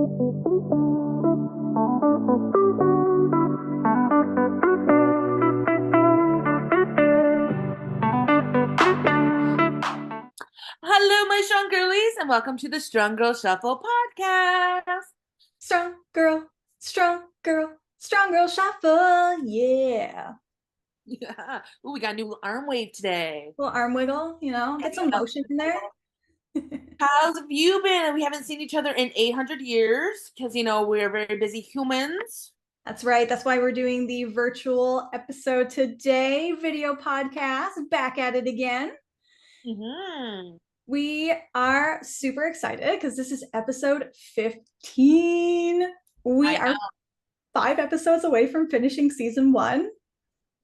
Hello, my strong girlies, and welcome to the Strong Girl Shuffle podcast. Strong girl, strong girl, strong girl shuffle. Yeah. Yeah. Ooh, we got a new arm wave today. Little arm wiggle, get some motion in there. How's have you been? We haven't seen each other in 800 years because, we're very busy humans. That's right. That's why we're doing the virtual episode today, video podcast, back at it again. Mm-hmm. We are super excited because this is episode 15. We I are know. 5 episodes away from finishing season 1.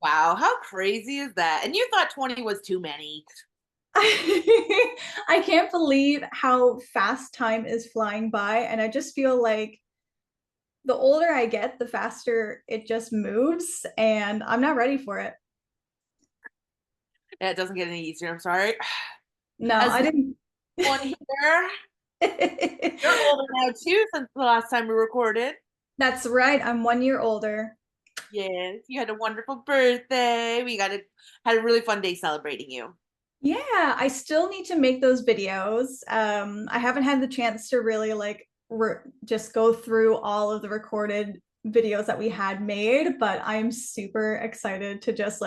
Wow, how crazy is that? And you thought 20 was too many. I can't believe how fast time is flying by. And I just feel like the older I get, the faster it just moves. And I'm not ready for it. Yeah, it doesn't get any easier. I'm sorry. No, As I didn't. one here, you're older now too since the last time we recorded. That's right. I'm 1 year older. Yes, you had a wonderful birthday. Had a really fun day celebrating you. Yeah, I still need to make those videos. I haven't had the chance to really just go through all of the recorded videos that we had made, but I'm super excited to just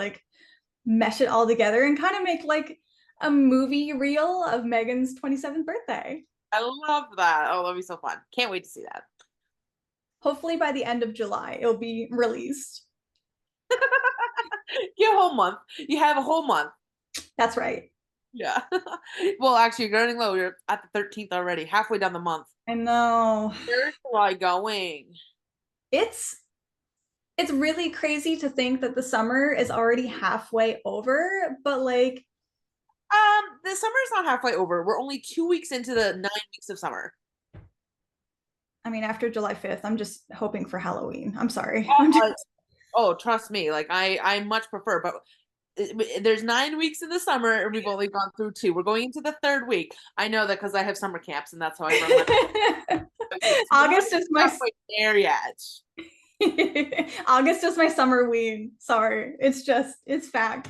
mesh it all together and kind of make a movie reel of Megan's 27th birthday. I love that. Oh, that'll be so fun. Can't wait to see that. Hopefully by the end of July, it'll be released. You have a whole month. You have a whole month. That's right. Yeah. Well, actually, you're running low. You're at the 13th already, halfway down the month. I know. Where's July going? It's it's really crazy to think that the summer is already halfway over, but The summer's not halfway over. We're only 2 weeks into the 9 weeks of summer. I mean, after July 5th, I'm just hoping for Halloween. I'm sorry. I'm Oh, just oh, trust me. Like I much prefer, but there's 9 weeks in the summer, and we've only gone through two. We're going into the third week. I know that because I have summer camps, and that's how I run my. August is my Not quite there yet. August is my summer ween. Sorry. It's fact.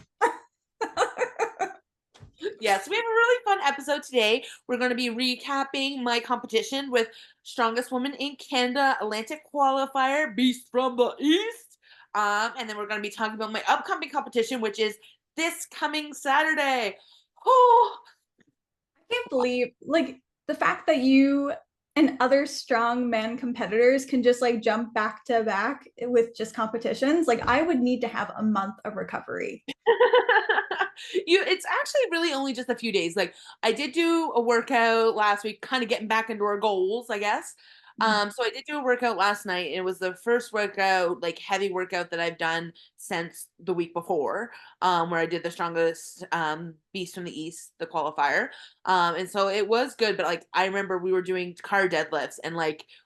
Yes, we have a really fun episode today. We're going to be recapping my competition with Strongest Woman in Canada Atlantic Qualifier, Beast from the East. And then we're going to be talking about my upcoming competition, which is this coming Saturday. Oh, I can't believe the fact that you and other strong men competitors can just jump back to back with just competitions. I would need to have a month of recovery. it's actually really only just a few days. Like I did do a workout last week, kind of getting back into our goals, I guess. So I did do a workout last night. It was the first workout, like heavy workout that I've done since the week before, where I did the strongest beast from the East, the qualifier. And so it was good, but I remember we were doing car deadlifts and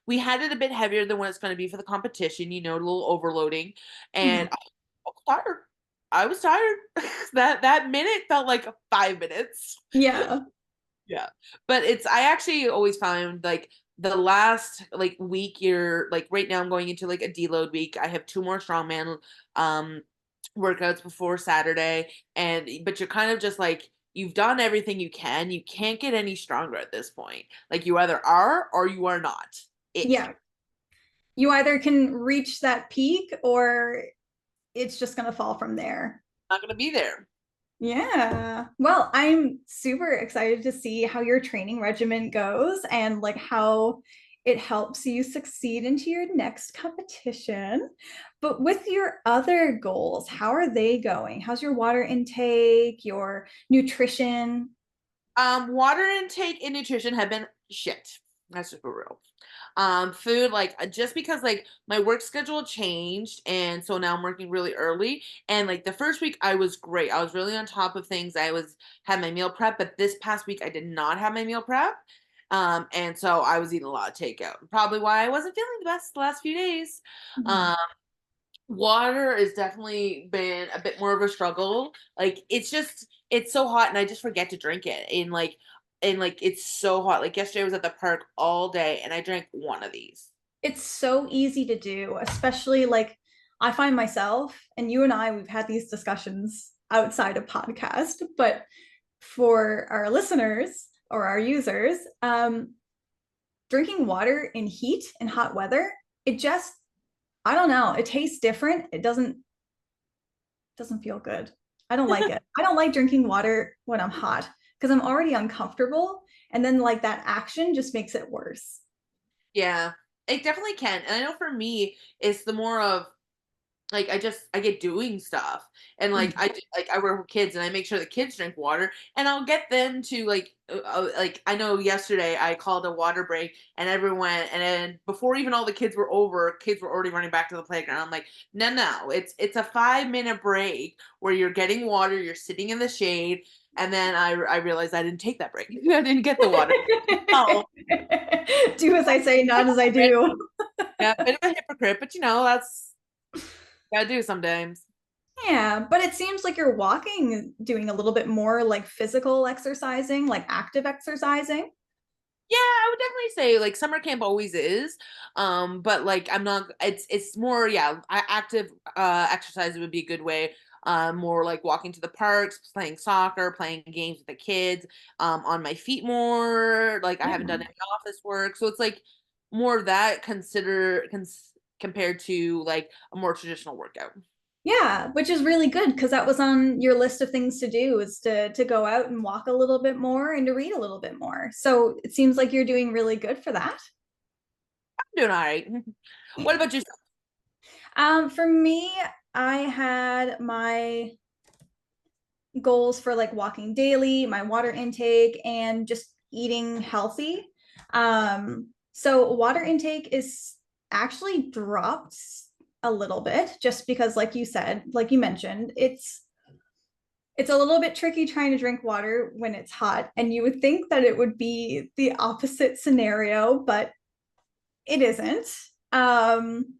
we had it a bit heavier than what it's going to be for the competition, a little overloading. And Mhm. I was tired. I was tired. That minute felt like 5 minutes. Yeah. Yeah. But I actually always found the last week you're right now I'm going into a deload week. I have two more strongman um workouts before Saturday, but you're kind of just you've done everything you can. You can't get any stronger at this point. Like you either are or you are not. Yeah. You either can reach that peak or it's just going to fall from there. Not gonna be there. Yeah. Well, I'm super excited to see how your training regimen goes and how it helps you succeed into your next competition. But with your other goals, how are they going? How's your water intake, your nutrition? Water intake and nutrition have been shit. That's just for real. Food, just because my work schedule changed, and so now I'm working really early. And the first week I was great. I was really on top of things. Had my meal prep, but this past week I did not have my meal prep. And so I was eating a lot of takeout. Probably why I wasn't feeling the best the last few days. Mhm. Um, Water has definitely been a bit more of a struggle. It's so hot and I just forget to drink it. And and like it's so hot. Like yesterday I was at the park all day and I drank one of these. It's so easy to do, especially like I find myself, and you and I, we've had these discussions outside of podcast, but for our listeners or our users, drinking water in heat and hot weather, it just, I don't know, it tastes different. It doesn't feel good. I don't like it. I don't like drinking water when I'm hot because I'm already uncomfortable. And then like that action just makes it worse. Yeah, it definitely can. And I know for me, it's the more of like I get doing stuff and like I work with kids and I make sure the kids drink water and I'll get them to like I know yesterday I called a water break and everyone and then before even all the kids were over, kids were already running back to the playground. I'm like, no, it's a 5 minute break where you're getting water, you're sitting in the shade, and then I realized I didn't take that break. I didn't get the water. Oh, Do as I say, not as I do. yeah, bit of a hypocrite, but that's gotta do sometimes. Yeah, but it seems like you're walking, doing a little bit more like physical exercising, like active exercising. Yeah, I would definitely say like summer camp always is. But like I'm not it's more yeah, active exercise would be a good way. More like walking to the parks, playing soccer, playing games with the kids, on my feet more. Like I haven't Yeah. done any office work. So it's like more of that compared to like a more traditional workout. Yeah, which is really good because that was on your list of things to do is to go out and walk a little bit more and to read a little bit more. So it seems like you're doing really good for that. I'm doing all right. What about yourself? For me, I had my goals for like walking daily, my water intake, and just eating healthy. So water intake is actually dropped a little bit just because, like you said, like you mentioned, it's a little bit tricky trying to drink water when it's hot, and you would think that it would be the opposite scenario, but it isn't. Um,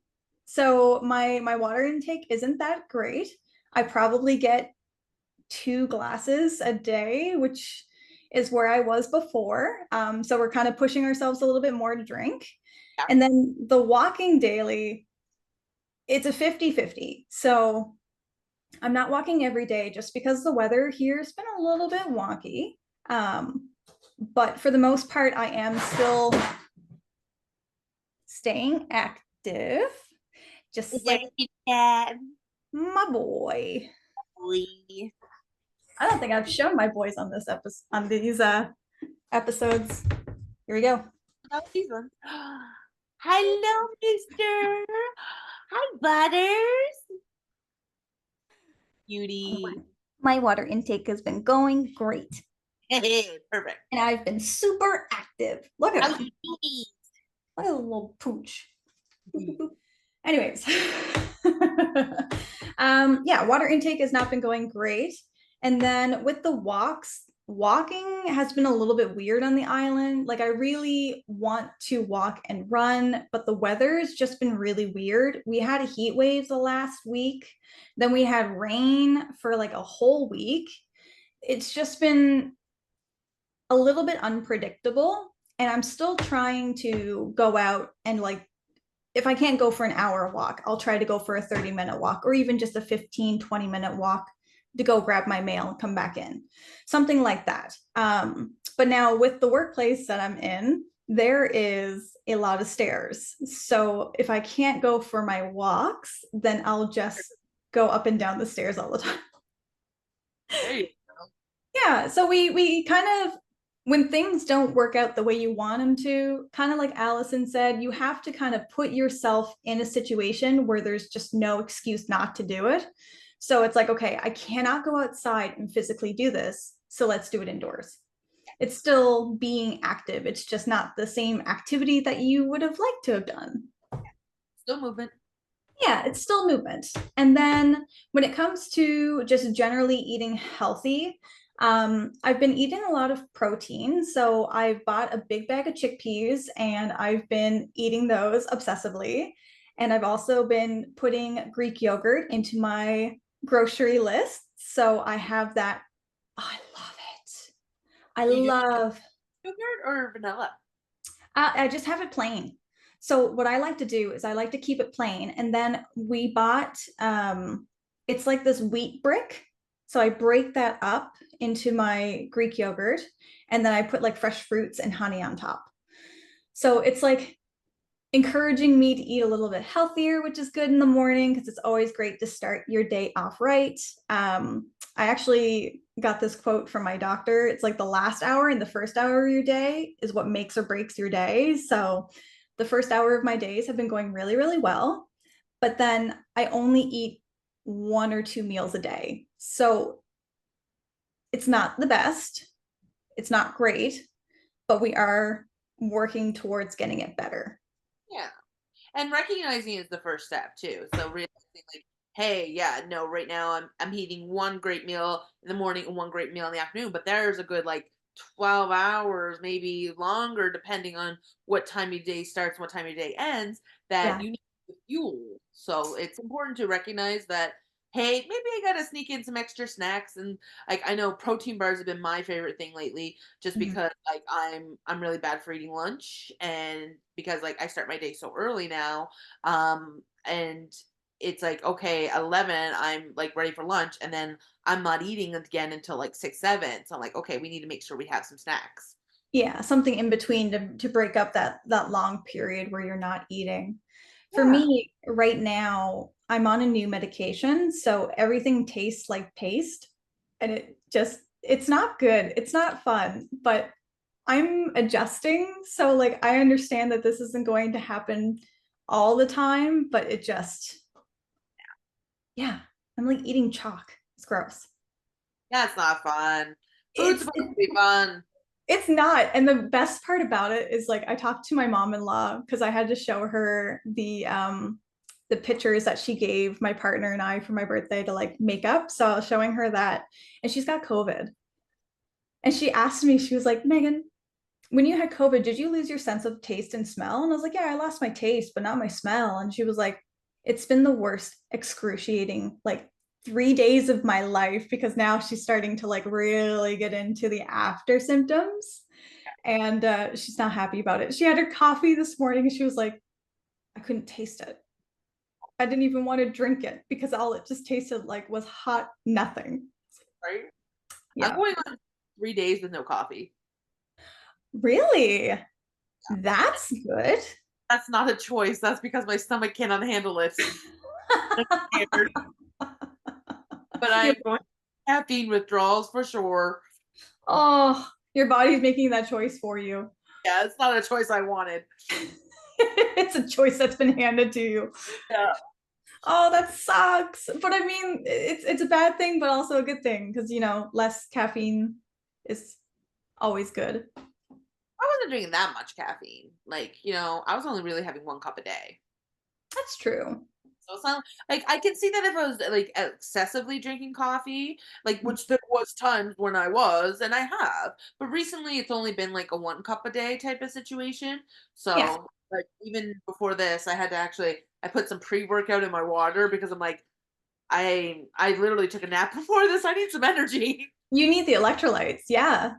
so my water intake isn't that great. I probably get 2 glasses a day, which is where I was before. So we're kind of pushing ourselves a little bit more to drink. Yeah. And then the walking daily, it's a 50-50. So I'm not walking every day just because the weather here has been a little bit wonky. But for the most part, I am still staying active, just like Yeah. my boy. I don't think I've shown my boys on this episode on these episodes. Here we go. Oh, these ones. Hello, mister. Hi, Butters. Beauty. My water intake has been going great. Perfect. And I've been super active. Look at How's him. your beauty? Look at the little pooch. Anyways. Yeah, water intake has not been going great. And then with the walks, walking has been a little bit weird on the island. Like I really want to walk and run, but the weather's just been really weird. We had a heat wave the last week. Then we had rain for like a whole week. It's just been a little bit unpredictable. And I'm still trying to go out and like if I can't go for an hour walk, I'll try to go for a 30-minute walk or even just a 15, 20-minute walk to go grab my mail and come back in, something like that. But now with the workplace that I'm in, there is a lot of stairs. So if I can't go for my walks, then I'll just go up and down the stairs all the time. There you go. Yeah, so we kind of when things don't work out the way you want them to, kind of like Allison said, you have to kind of put yourself in a situation where there's just no excuse not to do it. So it's like, okay, I cannot go outside and physically do this, so let's do it indoors. It's still being active. It's just not the same activity that you would have liked to have done. Still movement. Yeah, it's still movement. And then when it comes to just generally eating healthy, I've been eating a lot of protein. So I've bought a big bag of chickpeas and I've been eating those obsessively. And I've also been putting Greek yogurt into my grocery list. So I have that. Oh, I love it. I Do you do love, yogurt or vanilla? I just have it plain. So what I like to do is I like to keep it plain. And then we bought, it's like this wheat brick. So I break that up into my Greek yogurt and then I put like fresh fruits and honey on top. So it's like encouraging me to eat a little bit healthier, which is good in the morning because it's always great to start your day off right. I actually got this quote from my doctor. It's like the last hour and the first hour of your day is what makes or breaks your day. So the first hour of my days have been going really, really well. But then I only eat 1 or 2 meals a day. So it's not the best. It's not great, but we are working towards getting it better. Yeah. And recognizing is the first step too. So realizing like, hey, yeah, no, right now I'm eating one great meal in the morning and one great meal in the afternoon, but there's a good like 12 hours, maybe longer, depending on what time your day starts, what time your day ends, that Yeah. you need the fuel. So it's important to recognize that, hey, maybe I gotta sneak in some extra snacks. And like I know protein bars have been my favorite thing lately, just Mhm. because like I'm really bad for eating lunch, and because like I start my day so early now, and it's like okay, 11 I'm like ready for lunch, and then I'm not eating again until like 6 7, so I'm like okay, we need to make sure we have some snacks. Yeah, something in between to break up that long period where you're not eating. For Yeah. me, right now, I'm on a new medication, so everything tastes like paste, and it's not good. It's not fun, but I'm adjusting. So like I understand that this isn't going to happen all the time, but it just yeah, I'm like eating chalk. It's gross. That's not fun. Food's It's supposed it, to be fun. It's not. And the best part about it is like I talked to my mom-in-law because I had to show her the pictures that she gave my partner and I for my birthday to like make up. So I was showing her that and she's got COVID. And she asked me, she was like, Megan, when you had COVID, did you lose your sense of taste and smell? And I was like, yeah, I lost my taste, but not my smell. And she was like, it's been the worst, excruciating, like 3 days of my life because now she's starting to like really get into the after symptoms and she's not happy about it. She had her coffee this morning and she was like, I couldn't taste it. I didn't even want to drink it because all it just tasted like was hot nothing. Right? I'm Yeah. going on 3 days with no coffee. Really? That's good. That's not a choice. That's because my stomach cannot handle it. I'm scared. But Your, I'm going caffeine withdrawals for sure. oh, your body's making that choice for you. Yeah, it's not a choice I wanted. It's a choice that's been handed to you. Yeah. Oh, that sucks. But I mean, it's a bad thing, but also a good thing because less caffeine is always good. I wasn't drinking that much caffeine. Like, I was only really having 1 cup a day. That's true. So it's not like I can see that if I was like excessively drinking coffee, like which there was times when I was, and I have, but recently it's only been like a 1 cup a day type of situation. Yeah. So like even before this, I had to actually I put some pre-workout in my water because I'm like I literally took a nap before this. I need some energy. You need the electrolytes. Yeah.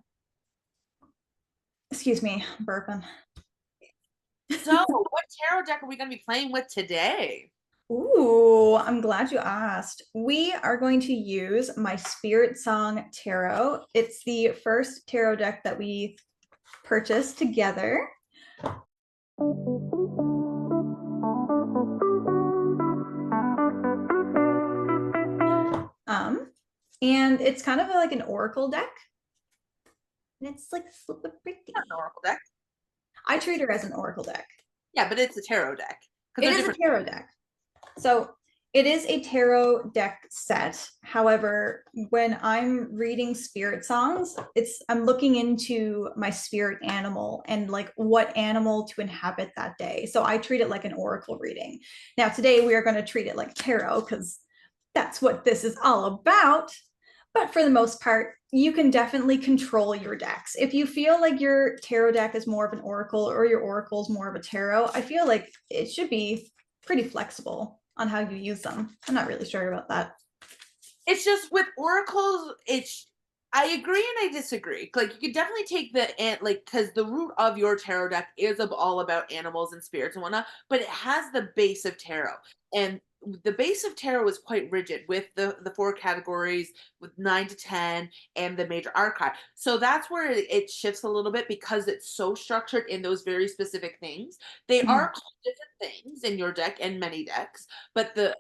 Excuse me, I'm burping. So what tarot deck are we going to be playing with today? Ooh, I'm glad you asked. We are going to use my Spirit Song Tarot. It's the first tarot deck that we purchased together. Um, and it's kind of like an oracle deck. And it's like super Not pretty. an oracle deck. I It's treat her as an oracle deck. yeah, but it's a tarot deck because It they're is a different. tarot deck. So it is a tarot deck set. However, when I'm reading spirit songs, I'm looking into my spirit animal and like what animal to inhabit that day. So I treat it like an oracle reading. Now today we are going to treat it like tarot because that's what this is all about. But for the most part, you can definitely control your decks. If you feel like your tarot deck is more of an oracle or your oracle is more of a tarot, I feel like it should be pretty flexible on how you use them. I'm not really sure about that. It's just with oracles, I agree and I disagree. Like you could definitely take the like because the root of your tarot deck is all about animals and spirits and whatnot, but it has the base of tarot, and the base of tarot is quite rigid with the four categories with 9 to 10 and the major archive. So that's where it shifts a little bit because it's so structured in those very specific things. They Mhm. are called different things in your deck and many decks, but the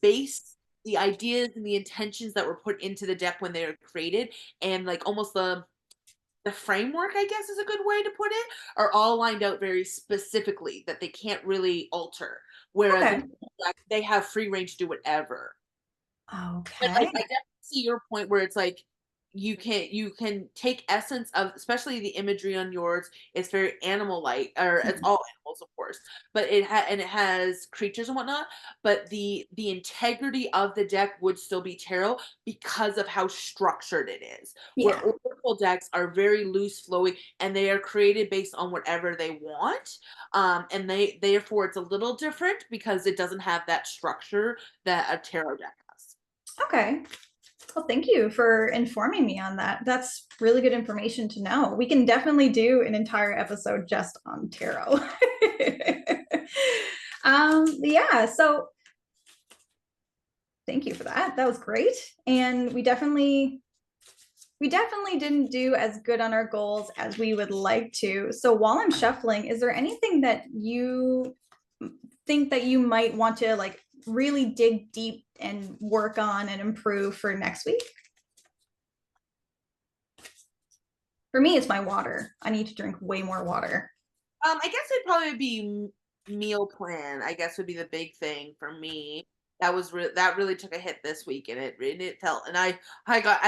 base, the ideas and the intentions that were put into the deck when they were created, and like almost the framework, I guess is a good way to put it, are all lined out very specifically that they can't really alter. Whereas Okay. in they have free range to do whatever. But Okay. I definitely see your point where it's like you can take essence of, especially the imagery on yours. It's very animal like, or it's Mhm. all animals, of course, but it has creatures and whatnot. But the integrity of the deck would still be tarot because of how structured it is. Where Yeah. oracle decks are very loose, flowy, and they are created based on whatever they want. And they therefore it's a little different because it doesn't have that structure that a tarot deck has. Okay. Well, thank you for informing me on that. That's really good information to know. We can definitely do an entire episode just on tarot. Yeah, so thank you for that. That was great. And we definitely didn't do as good on our goals as we would like to. So while I'm shuffling, is there anything that you think that you might want to like really dig deep and work on and improve for next week? For me, it's my water. I need to drink way more water. I guess it'd probably be meal plan. I guess would be the big thing for me. That really took a hit this week, and it felt, and I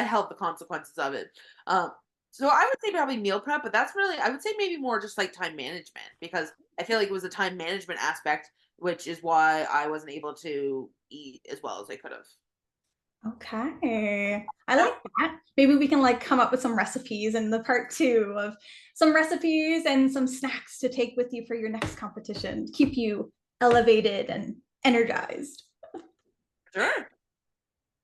held the consequences of it. Um, so I would say probably meal prep, but that's really I would say maybe more just like time management because I feel like it was a time management aspect, which is why I wasn't able to eat as well as I could have. Okay. I like that. Maybe we can like come up with some recipes in the part two of some recipes and some snacks to take with you for your next competition. Keep you elevated and energized. Sure.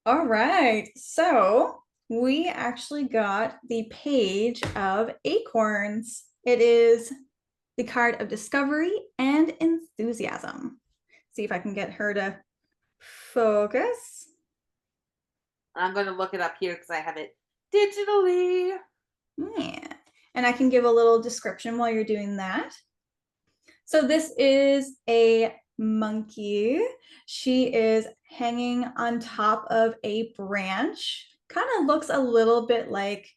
All right. So we actually got the page of acorns. It is the card of discovery and enthusiasm. See if I can get her to focus. I'm going to look it up here because I have it digitally. Yeah. And I can give a little description while you're doing that. So this is a monkey. She is hanging on top of a branch. Kind of looks a little bit like,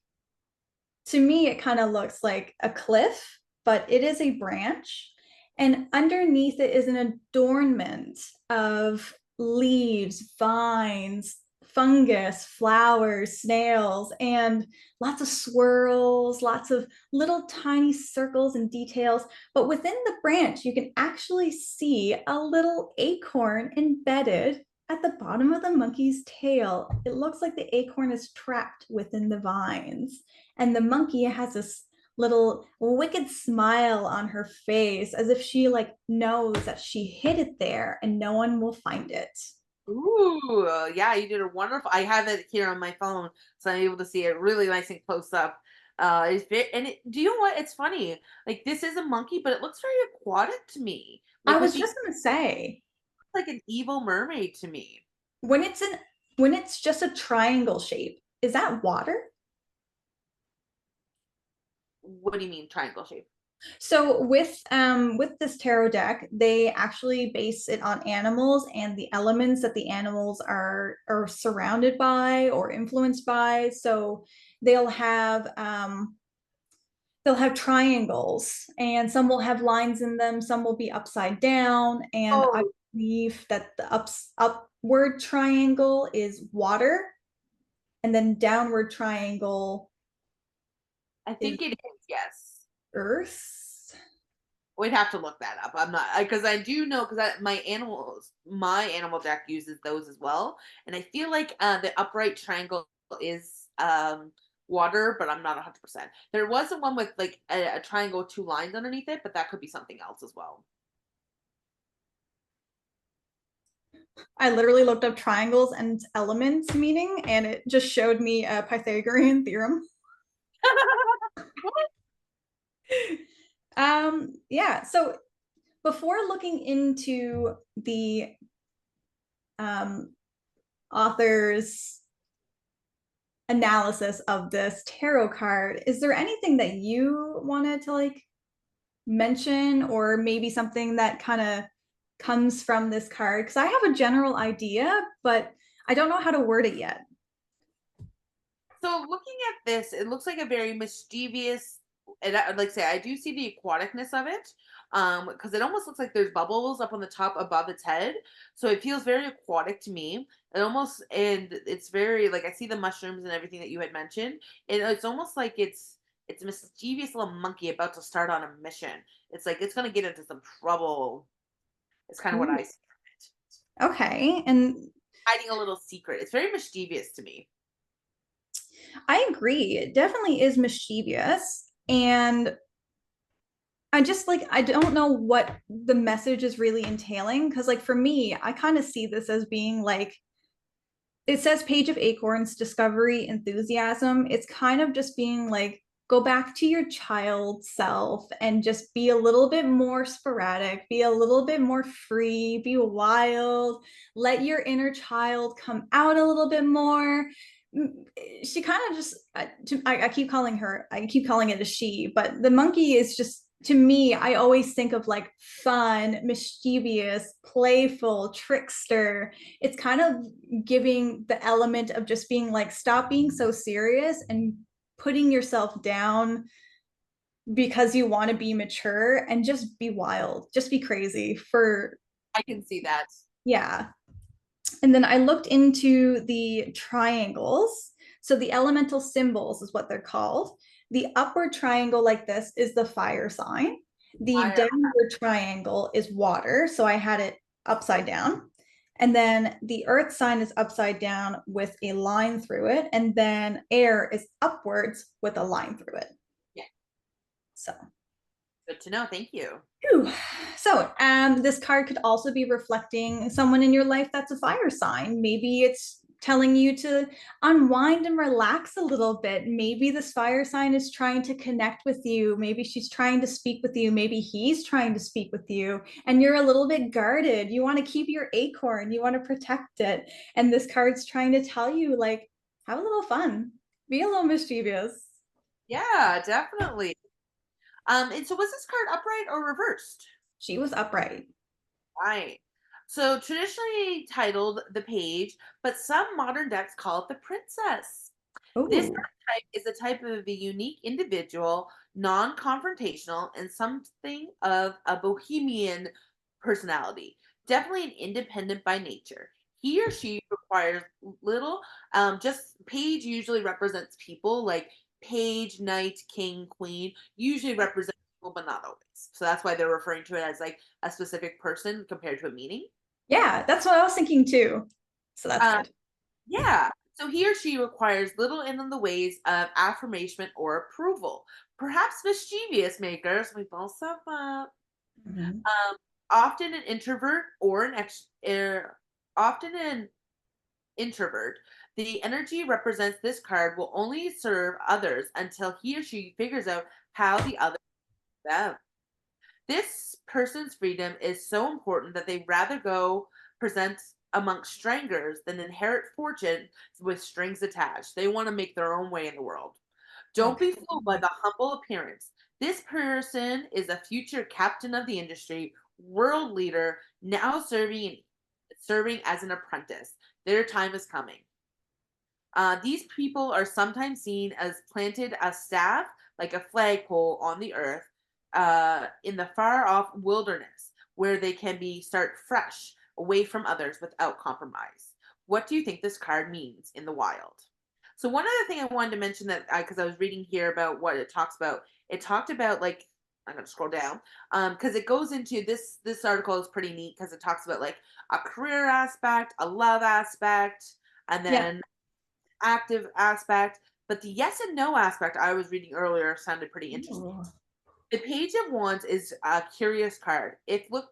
to me, it kind of looks like a cliff, but it is a branch. And underneath it is an adornment of leaves, vines, fungus, flowers, snails, and lots of swirls, lots of little tiny circles and details. But within the branch, you can actually see a little acorn embedded at the bottom of the monkey's tail. It looks like the acorn is trapped within the vines. And the monkey has this little wicked smile on her face as if she like knows that she hid it there and no one will find it. Ooh, yeah, you did a wonderful. I have it here on my phone, so I'm able to see it really nice and close up. Do you know what? It's funny. Like this is a monkey, but it looks very aquatic to me. I Like with was the just going to say, like an evil mermaid to me. when it's an when it's just a triangle shape, is that water? What do you mean triangle shape? So with this tarot deck, they actually base it on animals and the elements that the animals are surrounded by or influenced by. So they'll have um they'll have triangles and some will have lines in them, some will be upside down, and I Oh, believe that the upward triangle is water and then downward triangle I is think it is. Yes, earth. we'd have to look that up. I'm not because I do know because my animal deck uses those as well, and I feel like the upright triangle is water, but I'm not 100%. There wasn't one with like a triangle with two lines underneath it, but that could be something else as well. I literally looked up triangles and elements meaning, and it just showed me a Pythagorean theorem. Yeah, so before looking into the um, author's analysis of this tarot card, is there anything that you wanted to like mention, or maybe something that kind of comes from this card? Because I have a general idea, but I don't know how to word it yet. So looking at this, it looks like a very mischievous, and like I say, I do see the aquaticness of it, because it almost looks like there's bubbles up on the top above its head. So it feels very aquatic to me. It almost, and it's very like I see the mushrooms and everything that you had mentioned. And it's almost like it's a mischievous little monkey about to start on a mission. It's like it's gonna get into some trouble. It's kind of what I Ooh, see from it. okay, and Hiding a little secret. It's very mischievous to me. I agree. It definitely is mischievous. And I just like, I don't know what the message is really entailing. Cause, like, for me, I kind of see this as being like, it says Page of Acorns, discovery, enthusiasm. It's kind of just being like, go back to your child self and just be a little bit more sporadic, be a little bit more free, be wild, let your inner child come out a little bit more. She kind of just, I keep calling her, I keep calling it a she, but the monkey is just, to me, I always think of like fun, mischievous, playful, trickster. It's kind of giving the element of just being like, stop being so serious and putting yourself down because you want to be mature and just be wild, just be crazy for, I can see that. yeah. And then I looked into the triangles. So the elemental symbols is what they're called. The upward triangle, like this, is the fire sign. The Fire. downward triangle is water. So I had it upside down. And then the earth sign is upside down with a line through it. And then air is upwards with a line through it. Yeah. So Good to know. Thank you. whew. So, this card could also be reflecting someone in your life that's a fire sign. Maybe it's telling you to unwind and relax a little bit. Maybe this fire sign is trying to connect with you. Maybe she's trying to speak with you. Maybe he's trying to speak with you, and you're a little bit guarded. You want to keep your acorn, you want to protect it. And this card's trying to tell you, like, have a little fun, be a little mischievous. Yeah, definitely. And so was this card upright or reversed? She was upright. Right. So traditionally titled the page, but some modern decks call it the princess. This Oh, type is a type of a unique individual, non-confrontational, and something of a bohemian personality. Definitely an independent by nature. He or she requires little. Just page usually represents people like page, knight, king, queen. Usually represent people, but not always. So that's why they're referring to it as like a specific person compared to a meaning. yeah, that's what I was thinking too. So that's Um, good. Yeah. So he or she requires little in the ways of affirmation or approval. Perhaps mischievous makers, we both sum up. Mhm. Often an introvert or often an introvert. The energy represents this card will only serve others until he or she figures out how the other them. This person's freedom is so important that they rather go present amongst strangers than inherit fortune with strings attached. They want to make their own way in the world. Don't Okay. be fooled by the humble appearance. This person is a future captain of the industry, world leader, now serving as an apprentice. Their time is coming. These people are sometimes seen as planted a staff, like a flagpole on the earth, in the far off wilderness, where they can be start fresh, away from others without compromise. What do you think this card means in the wild? So one other thing I wanted to mention that because I was reading here about what it talks about, it talked about like I'm gonna scroll down because it goes into this article is pretty neat because it talks about like a career aspect, a love aspect, and Yeah. then active aspect, but the yes and no aspect I was reading earlier sounded pretty interesting. Ooh. The Page of Wands is a curious card. It look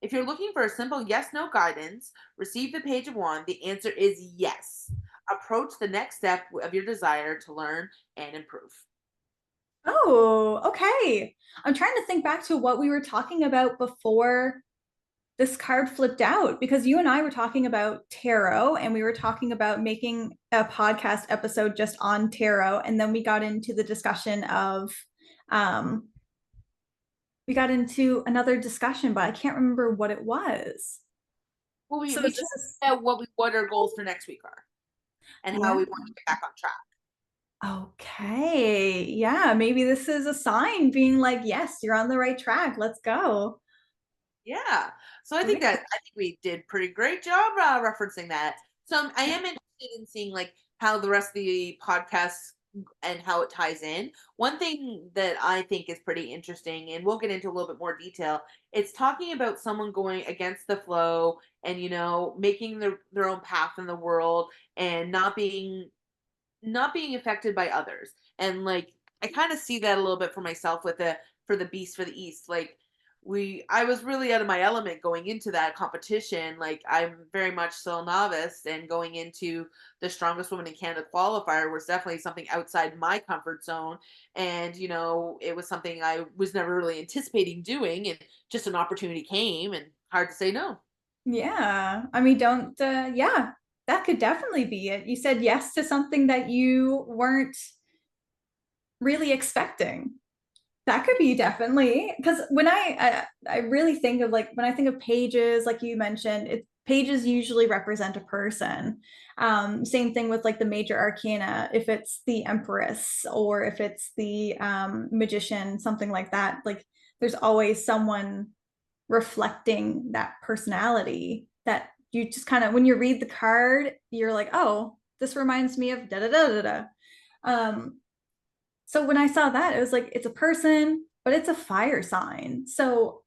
If you're looking for a simple yes no guidance, receive the page of one. The answer is yes. Approach the next step of your desire to learn and improve. Oh, okay. I'm trying to think back to what we were talking about before this card flipped out, because you and I were talking about tarot and we were talking about making a podcast episode just on tarot. And then we got into the discussion of, um, we got into another discussion, but I can't remember what it was. Well, we, So we this talked is, about what our goals for next week are and how yeah. we want to get back on track. Okay. Yeah. Maybe this is a sign being like, yes, you're on the right track. Let's go. Yeah. So Very I cool. think we did pretty great job referencing that. So I am interested in seeing like how the rest of the podcast and how it ties in. One thing that I think is pretty interesting, and we'll get into a little bit more detail, it's talking about someone going against the flow and making their own path in the world and not being affected by others. And like I kind of see that a little bit for myself with the for the Beast for the East. Like I was really out of my element going into that competition. Like I'm very much still a novice, and going into the strongest woman in Canada qualifier was definitely something outside my comfort zone. And it was something I was never really anticipating doing, and just an opportunity came, and hard to say no. Yeah. I mean, don't, yeah, that could definitely be it. You said yes to something that you weren't really expecting. That could be definitely, because when I really think of, like, when I think of pages, like you mentioned, pages usually represent a person. Same thing with like the major arcana, if it's the Empress or if it's the magician, something like that. Like there's always someone reflecting that personality that you just kind of, when you read the card, you're like, oh, this reminds me of da da da da da. So when I saw that, it was like, it's a person, but it's a fire sign. So,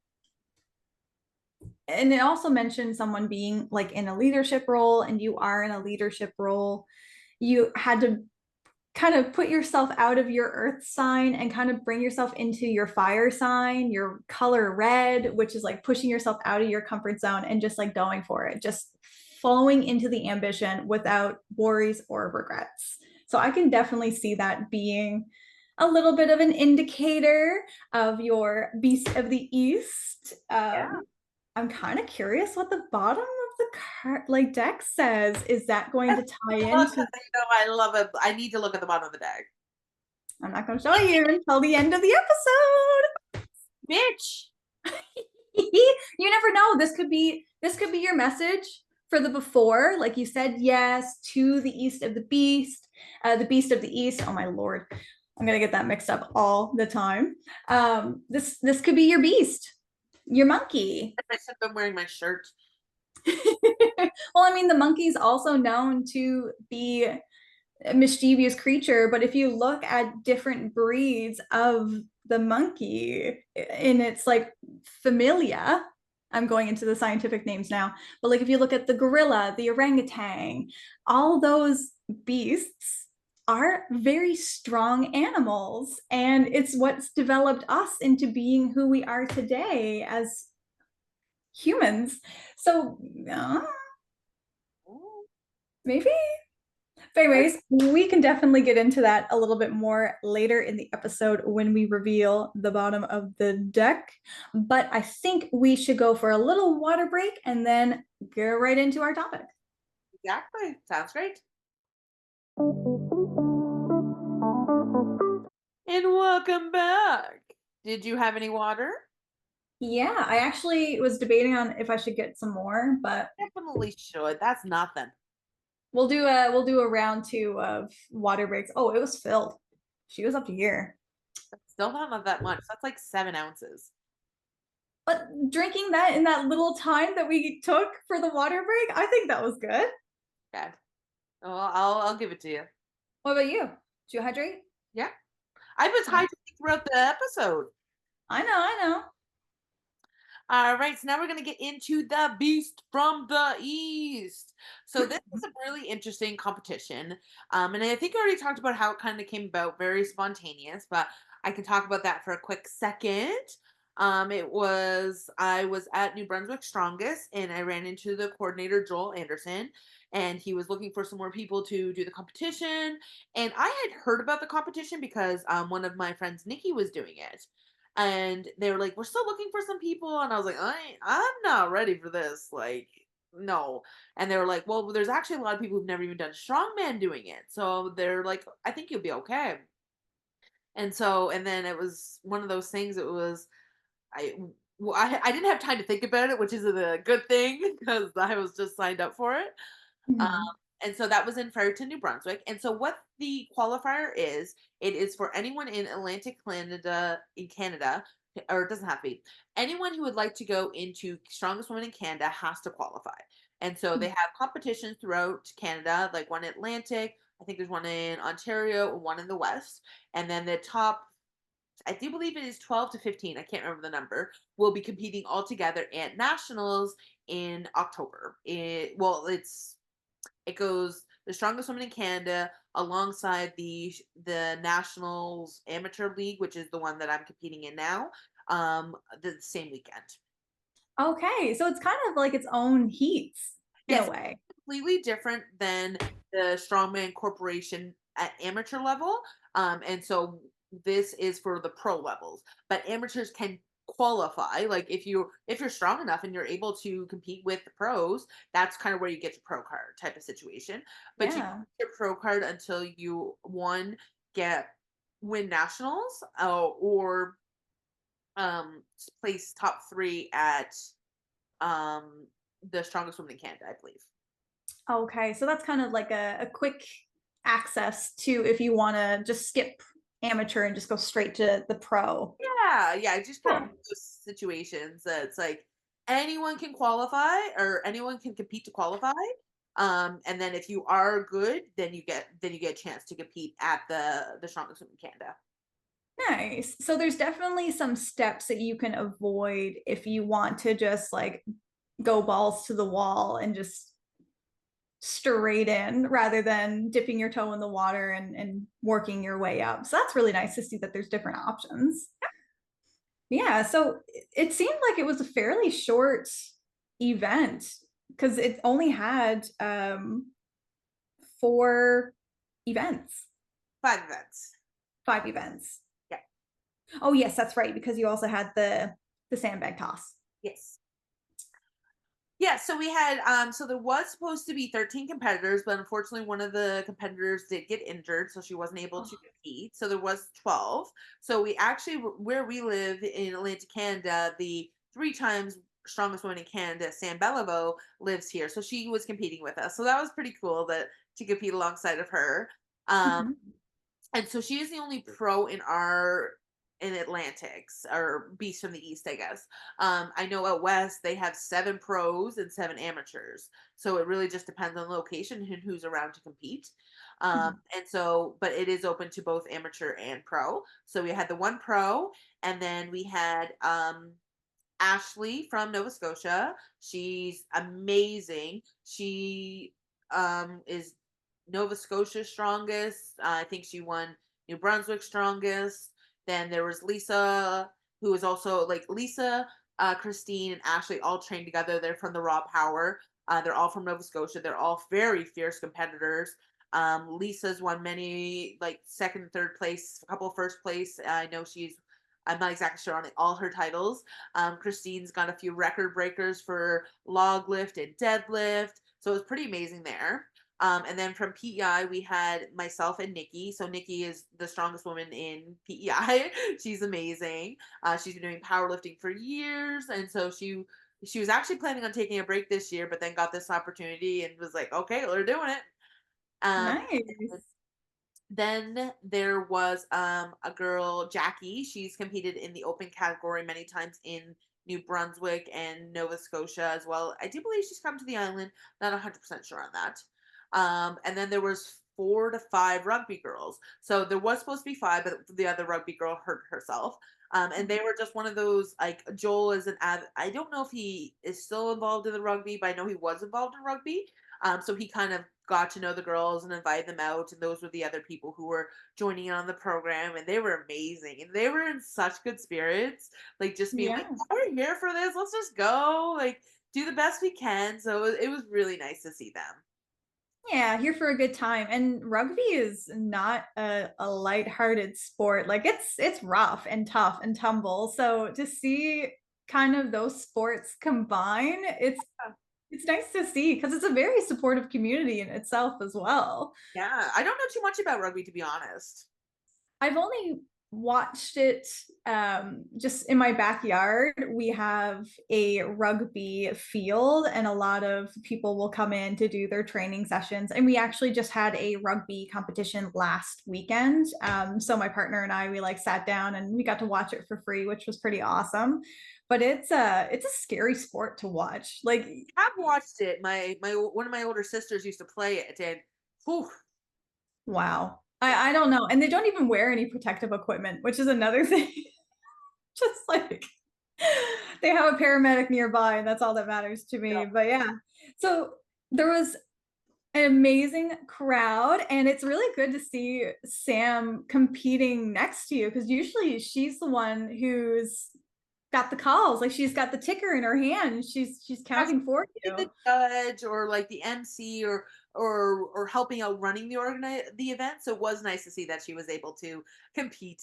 and it also mentioned someone being like in a leadership role, and you are in a leadership role. You had to kind of put yourself out of your earth sign and kind of bring yourself into your fire sign, your color red, which is like pushing yourself out of your comfort zone and just like going for it, just flowing into the ambition without worries or regrets. So I can definitely see that being a little bit of an indicator of your beast of the east. I'm kind of curious what the bottom of the card, like, deck says. Is that going to tie Well, 'cause into? I love it. I need to look at the bottom of the deck. I'm not going to show you until the end of the episode. Bitch. You never know. This could be your message for the before. Like you said yes to the east of the beast, the beast of the east. Oh my lord, I'm gonna get that mixed up all the time. This could be your beast, your monkey. I said I'm wearing my shirt. Well, I mean, the monkey's also known to be a mischievous creature, but if you look at different breeds of the monkey in its like familia, I'm going into the scientific names now, but like if you look at the gorilla, the orangutan, all those beasts are very strong animals, and it's what's developed us into being who we are today as humans. So maybe. But anyways, we can definitely get into that a little bit more later in the episode when we reveal the bottom of the deck. But I think we should go for a little water break and then go right into our topic. Exactly. Sounds great. And welcome back. Did you have any water? Yeah, I actually was debating on if I should get some more, but Definitely should. That's nothing. we'll do a round two of water breaks. Oh, it was filled. She was up to here. That's still not that much. That's like 7 ounces. But drinking that in that little time that we took for the water break, I think that was good. Okay. Well, I'll give it to you. What about you? Did you hydrate? Yeah. I was Yeah. hydrating throughout the episode. I know. All right, so now we're going to get into the Beast from the East. So this is a really interesting competition, and I think I already talked about how it kind of came about, very spontaneous. But I can talk about that for a quick second. I was at New Brunswick Strongest and I ran into the coordinator, Joel Anderson, and he was looking for some more people to do the competition. And I had heard about the competition because one of my friends, Nikki, was doing it. And they were like, "We're still looking for some people." And I was like, I'm not ready for this. Like, no. And they were like, "Well, there's actually a lot of people who've never even done strongman doing it." So they're like, "I think you'll be okay." And so, and then it was one of those things. It was I I didn't have time to think about it, which is a good thing because I was just signed up for it. Um, Mhm. and so that was in Fredericton, New Brunswick. And so what the qualifier is, it is for anyone in Atlantic Canada or it doesn't have to be. Anyone who would like to go into Strongest Woman in Canada has to qualify. And so they have competitions throughout Canada, like one in Atlantic, I think there's one in Ontario, one in the West. And then the top I do believe it is 12 to 15. I can't remember the number. Will be competing all together at nationals in October. It goes the strongest woman in Canada alongside the nationals amateur league, which is the one that I'm competing in now. The same weekend. Okay, so it's kind of like its own heats in a Yes, way. completely different than the strongman corporation at amateur level. And so this is for the pro levels, but amateurs can qualify. Like if you're strong enough and you're able to compete with the pros, that's kind of where you get your pro card type of situation. But you don't Yeah. get your pro card until you one get win nationals or place top three at um the strongest woman in Canada, I believe. Okay, so that's kind of like a quick access to if you want to just skip amateur and just go straight to the pro. Yeah, yeah, just kind of Cool. those situations that it's like anyone can qualify or anyone can compete to qualify. And then if you are good, then you get a chance to compete at the strongest women in Canada. Nice. So there's definitely some steps that you can avoid if you want to just like go balls to the wall and just straight in rather than dipping your toe in the water and working your way up. So that's really nice to see that there's different options. Yeah, so it seemed like it was a fairly short event because it only had 4 events, 5 events. 5 events. Yeah. Oh yes, that's right, because you also had the sandbag toss. Yes. Yeah, so we had so there was supposed to be 13 competitors, but unfortunately one of the competitors did get injured, so she wasn't able to Oh, compete. So there was 12. So we actually where we live in Atlantic Canada, the 3 times strongest woman in Canada, Sam Belliveau, lives here. So she was competing with us. So that was pretty cool that to compete alongside of her. Um mhm. and so she is the only pro in Atlantics or Beast from the East, I guess. I know out west they have 7 pros and 7 amateurs, so it really just depends on the location and who's around to compete. Mhm. And so, but it is open to both amateur and pro. So we had the one pro, and then we had Ashley from Nova Scotia. She's amazing. She is Nova Scotia strongest. I think she won New Brunswick strongest. Then there was Lisa, who is also like Lisa, Christine, and Ashley all trained together. They're from the Raw Power. They're all from Nova Scotia. They're all very fierce competitors. Lisa's won many like second, third place, a couple of first place. I know I'm not exactly sure on all her titles. Christine's got a few record breakers for log lift and deadlift. So it was pretty amazing there. And then from PEI, we had myself and Nikki. So Nikki is the strongest woman in PEI. She's amazing. She's been doing powerlifting for years, and so she was actually planning on taking a break this year, but then got this opportunity and was like, "Okay, we're doing it." Um, Nice. then there was a girl, Jackie. She's competed in the open category many times in New Brunswick and Nova Scotia as well. I do believe she's come to the island. Not 100% sure on that. And then there was 4 to 5 rugby girls. So there was supposed to be 5, but the other rugby girl hurt herself. And they were just one of those like Joel is I don't know if he is still involved in the rugby, but I know he was involved in rugby. So he kind of got to know the girls and invited them out, and those were the other people who were joining in on the program, and they were amazing, and they were in such good spirits, like just being like, Yeah. "Yeah, we're here for this. Let's just go, like do the best we can." So it was really nice to see them. Yeah, here for a good time. And rugby is not a lighthearted sport. Like it's rough and tough and tumble. So to see kind of those sports combine, it's nice to see because it's a very supportive community in itself as well. Yeah, I don't know too much about rugby, to be honest. I've only watched it just in my backyard. We have a rugby field, and a lot of people will come in to do their training sessions. And we actually just had a rugby competition last weekend. So my partner and I, we like sat down and we got to watch it for free, which was pretty awesome. But it's a scary sport to watch. Like, I've watched it. My one of my older sisters used to play it, and whew, wow. yeah, I don't know. And they don't even wear any protective equipment, which is another thing. Just like they have a paramedic nearby, and that's all that matters to yeah. me. But yeah, so there was an amazing crowd, and it's really good to see Sam competing next to you because usually she's the one who's got the calls. Like she's got the ticker in her hand, and she's As counting for the you. judge or like the MC or helping out running the event. So it was nice to see that she was able to compete.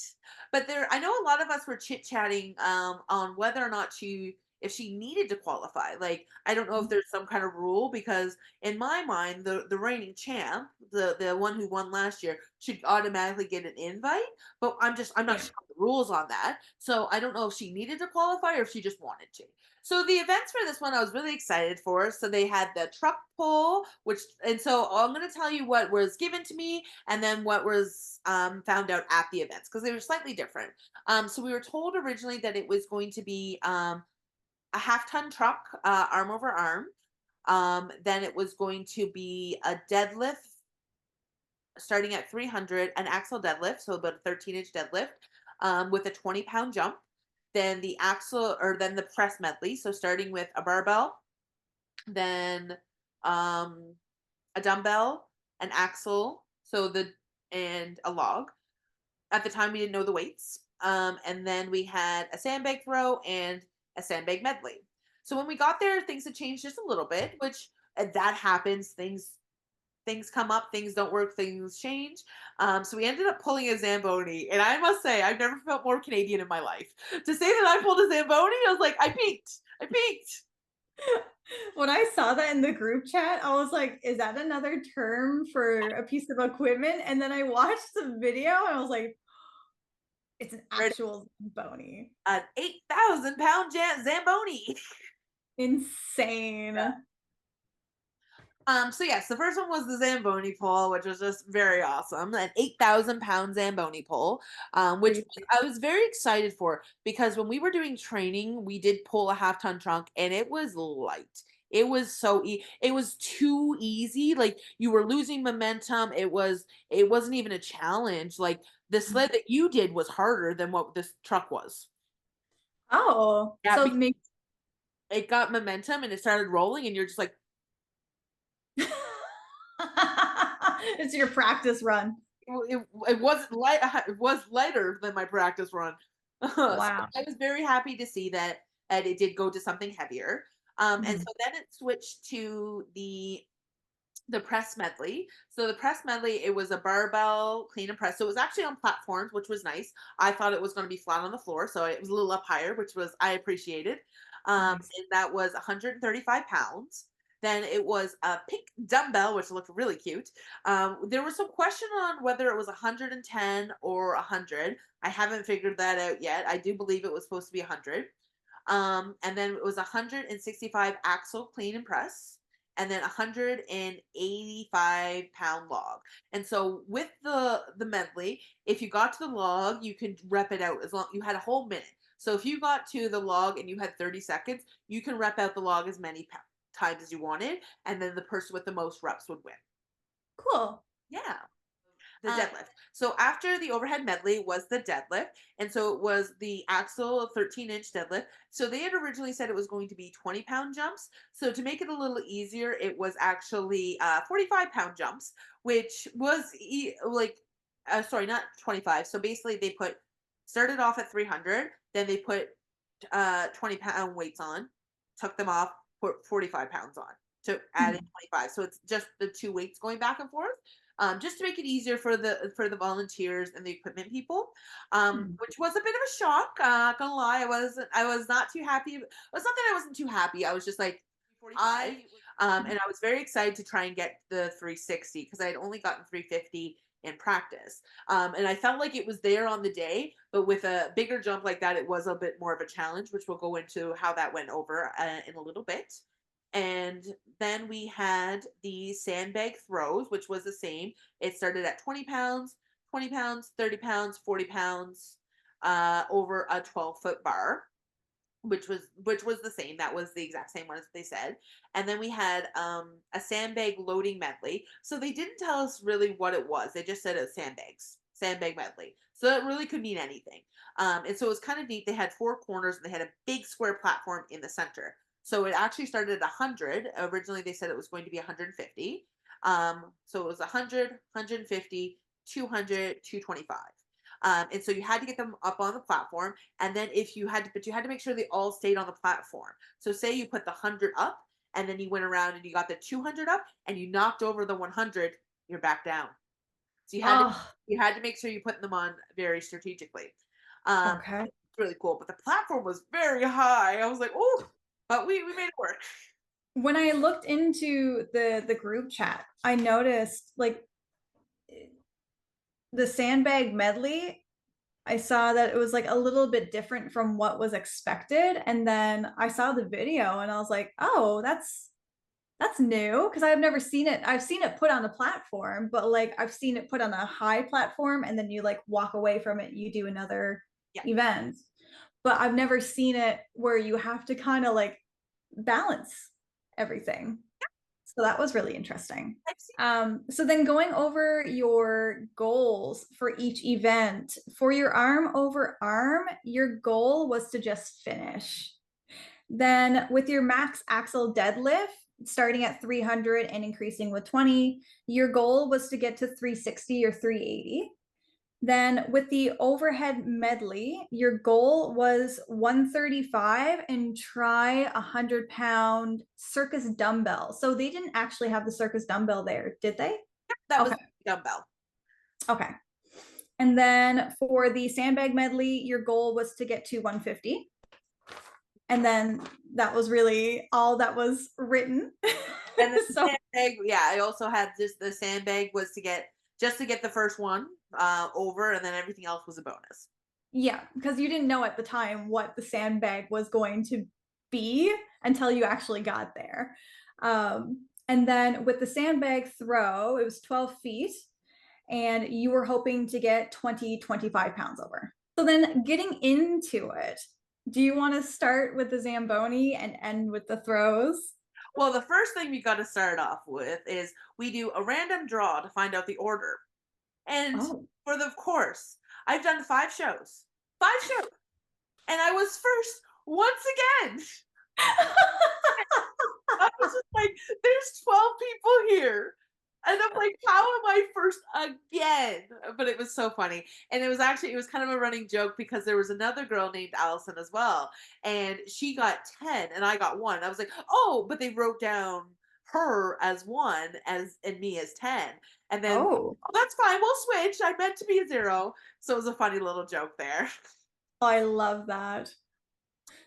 But there, I know a lot of us were chit chatting on whether or not she if she needed to qualify. Like I don't know if there's some kind of rule because in my mind the reigning champ, the one who won last year, should automatically get an invite. But I'm not Yeah. sure the rules on that. So I don't know if she needed to qualify or if she just wanted to. So the events for this one I was really excited for. So they had the truck pull, and so I'm going to tell you what was given to me and then what was found out at the events because they were slightly different. So we were told originally that it was going to be a half-ton truck, arm over arm. Then it was going to be a deadlift starting at 300, an axle deadlift, so about a 13-inch deadlift with a 20-pound jump. Then then the press medley, so starting with a barbell, then um, a dumbbell, an axle, and a log. At the time, we didn't know the weights. And then we had a sandbag throw and a sandbag medley. So when we got there, things had changed just a little bit, which that happens. Things come up, things don't work, things change. So we ended up pulling a Zamboni. And I must say, I've never felt more Canadian in my life. To say that I pulled a Zamboni, I was like, I peaked. I peaked. When I saw that in the group chat, I was like, is that another term for a piece of equipment? And then I watched the video and I was like, it's an actual bony. An 8,000 pound Zamboni. Insane. So yes, the first one was the Zamboni pole, which was just very awesome. An 8,000 pound Zamboni pole, which Crazy. I was very excited for because when we were doing training, we did pull a half-ton trunk and it was light. It was it was too easy. Like you were losing momentum. It wasn't even a challenge. Like the sled that you did was harder than what this truck was. Oh, Yeah, so because maybe it got momentum and it started rolling and you're just like, it's your practice run. it wasn't light. It was lighter than my practice run. So Wow. I was very happy to see that it did go to something heavier. And Mhm. so then it switched to the press medley. So the press medley, it was a barbell clean and press. So it was actually on platforms, which was nice. I thought it was going to be flat on the floor, so it was a little up higher, which was I appreciated. Nice. And that was 135 pounds. Then it was a pink dumbbell, which looked really cute. There was some question on whether it was 110 or 100. I haven't figured that out yet. I do believe it was supposed to be 100. And then it was 165 axle clean and press, and then 185-pound log. And so with the medley, if you got to the log, you could rep it out as long you had a whole minute. So if you got to the log and you had 30 seconds, you can rep out the log as many times as you wanted, and then the person with the most reps would win. Cool. Yeah. The deadlift. So after the overhead medley was the deadlift, and so it was the axle 13-inch deadlift. So they had originally said it was going to be 20-pound jumps. So to make it a little easier, it was actually 45-pound jumps, which was like, sorry, not 25. So basically, they started off at 300, then they put 20-pound weights on, took them off, put 45 pounds on to add in 25. So it's just the two weights going back and forth. Just to make it easier for the volunteers and the equipment people, which was a bit of a shock. Not gonna lie, I was not too happy. It was not that I wasn't too happy. I was just like and I was very excited to try and get the 360 because I had only gotten 350 in practice. And I felt like it was there on the day, but with a bigger jump like that, it was a bit more of a challenge, which we'll go into how that went over in a little bit. And then we had the sandbag throws, which was the same. It started at 20 pounds, 20 pounds, 30 pounds, 40 pounds over a 12-foot bar, which was the same. That was the exact same one as they said. And then we had a sandbag loading medley. So they didn't tell us really what it was. They just said it was sandbag medley. So it really could mean anything. And so it was kind of neat. They had four corners and they had a big square platform in the center. So it actually started at 100. Originally, they said it was going to be 150. So it was 100, 150, 200, 225. And so you had to get them up on the platform. And then but you had to make sure they all stayed on the platform. So say you put the 100 up and then you went around and you got the 200 up and you knocked over the 100, you're back down. So you had to make sure you put them on very strategically. Okay. It's really cool. But the platform was very high. I was like, oh, but we made it work. When I looked into the group chat, I noticed like the sandbag medley. I saw that it was like a little bit different from what was expected, and then I saw the video and I was like, oh, that's new because I've never seen it. I've seen it put on a platform, but like I've seen it put on a high platform and then you like walk away from it, you do another event. But I've never seen it where you have to kind of like balance everything. So that was really interesting. So then going over your goals for each event, for your arm over arm, your goal was to just finish. Then with your max axle deadlift, starting at 300 and increasing with 20, your goal was to get to 360 or 380. Then with the overhead medley, your goal was 135 and try 100-pound circus dumbbell. So they didn't actually have the circus dumbbell there, did they? That was dumbbell. Okay. And then for the sandbag medley, your goal was to get to 150. And then that was really all that was written. And the sandbag, I also had just the sandbag was to get the first one over, and then everything else was a bonus. Yeah, because you didn't know at the time what the sandbag was going to be until you actually got there. And then with the sandbag throw, it was 12 feet, and you were hoping to get 25 pounds over. So then getting into it, do you want to start with the Zamboni and end with the throws? Well, the first thing we got to start off with is we do a random draw to find out the order. And for the course, I've done 5 shows. 5 shows. And I was first once again. I was just like, there's 12 people here. And I'm like, how am I first again? But it was so funny. And it was kind of a running joke because there was another girl named Allison as well. And she got 10 and I got 1. I was like, oh, but they wrote down her as 1 and me as 10. And then, oh, that's fine. We'll switch. I meant to be a 0. So it was a funny little joke there. I love that.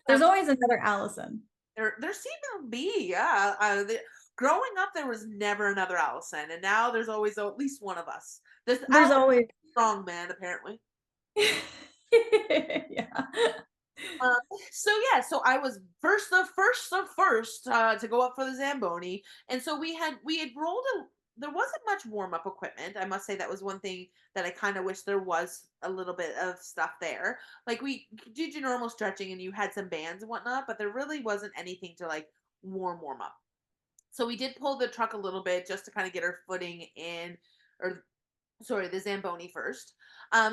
There's always another Allison. There seemed to be, yeah. Growing up, there was never another Allison, and now there's always at least one of us. There's always a strong man, apparently. Yeah. So I was the first to go up for the Zamboni, and so we had rolled there wasn't much warm up equipment. I must say that was one thing that I kind of wish there was a little bit of stuff there. Like we did your normal stretching, and you had some bands and whatnot, but there really wasn't anything to like warm up. So we did pull the truck a little bit just to kind of get our footing in, or sorry, the Zamboni first.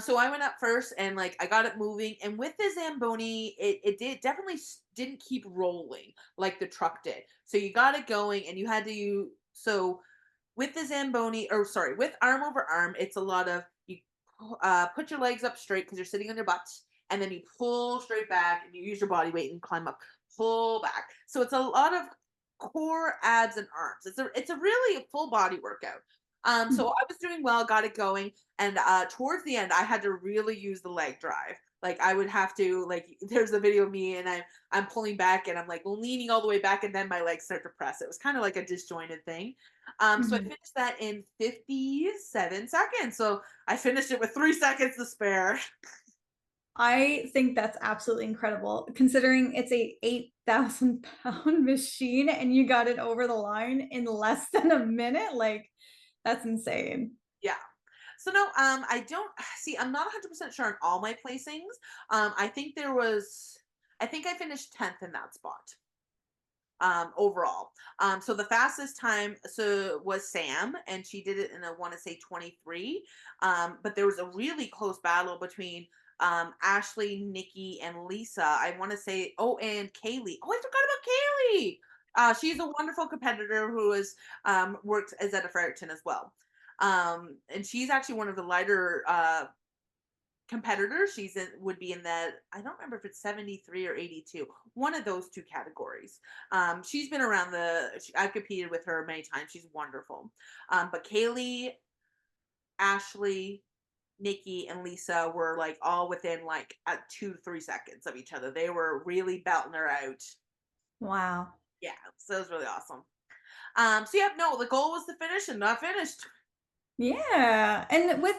So I went up first and like I got it moving. And with the Zamboni, it did definitely didn't keep rolling like the truck did. So you got it going and you had to so with the Zamboni, or sorry, with arm over arm, it's a lot of you put your legs up straight because you're sitting on your butt, and then you pull straight back and you use your body weight and climb up, pull back. So it's a lot of core, abs, and arms. It's a really full body workout. So I was doing well, got it going, and towards the end, I had to really use the leg drive. Like I would have to like. There's a video of me and I'm pulling back and I'm like leaning all the way back, and then my legs start to press. It was kind of like a disjointed thing. So I Mhm. finished that in 57 seconds. So I finished it with 3 seconds to spare. I think that's absolutely incredible considering it's a 8,000 pound machine and you got it over the line in less than a minute. Like, that's insane. Yeah. So no, I don't see. I'm not 100% sure on all my placings. I think there was. I think I finished 10th in that spot. Overall. So the fastest time was Sam, and she did it in, I want to say, 23. But there was a really close battle between Ashley, Nikki, and Lisa. I want to say, oh, and Kaylee. Oh, I forgot about Kaylee. She's a wonderful competitor who has worked as at a Fredericton as well. And she's actually one of the lighter competitor. Would be in that, I don't remember if it's 73 or 82, one of those two categories. She's been around I've competed with her many times. She's wonderful. But Kaylee, Ashley, Nikki, and Lisa were like all within like at 2 to 3 seconds of each other. They were really belting her out. Wow. Yeah, so it was really awesome. So yeah, no, the goal was to finish and not finished. Yeah, and with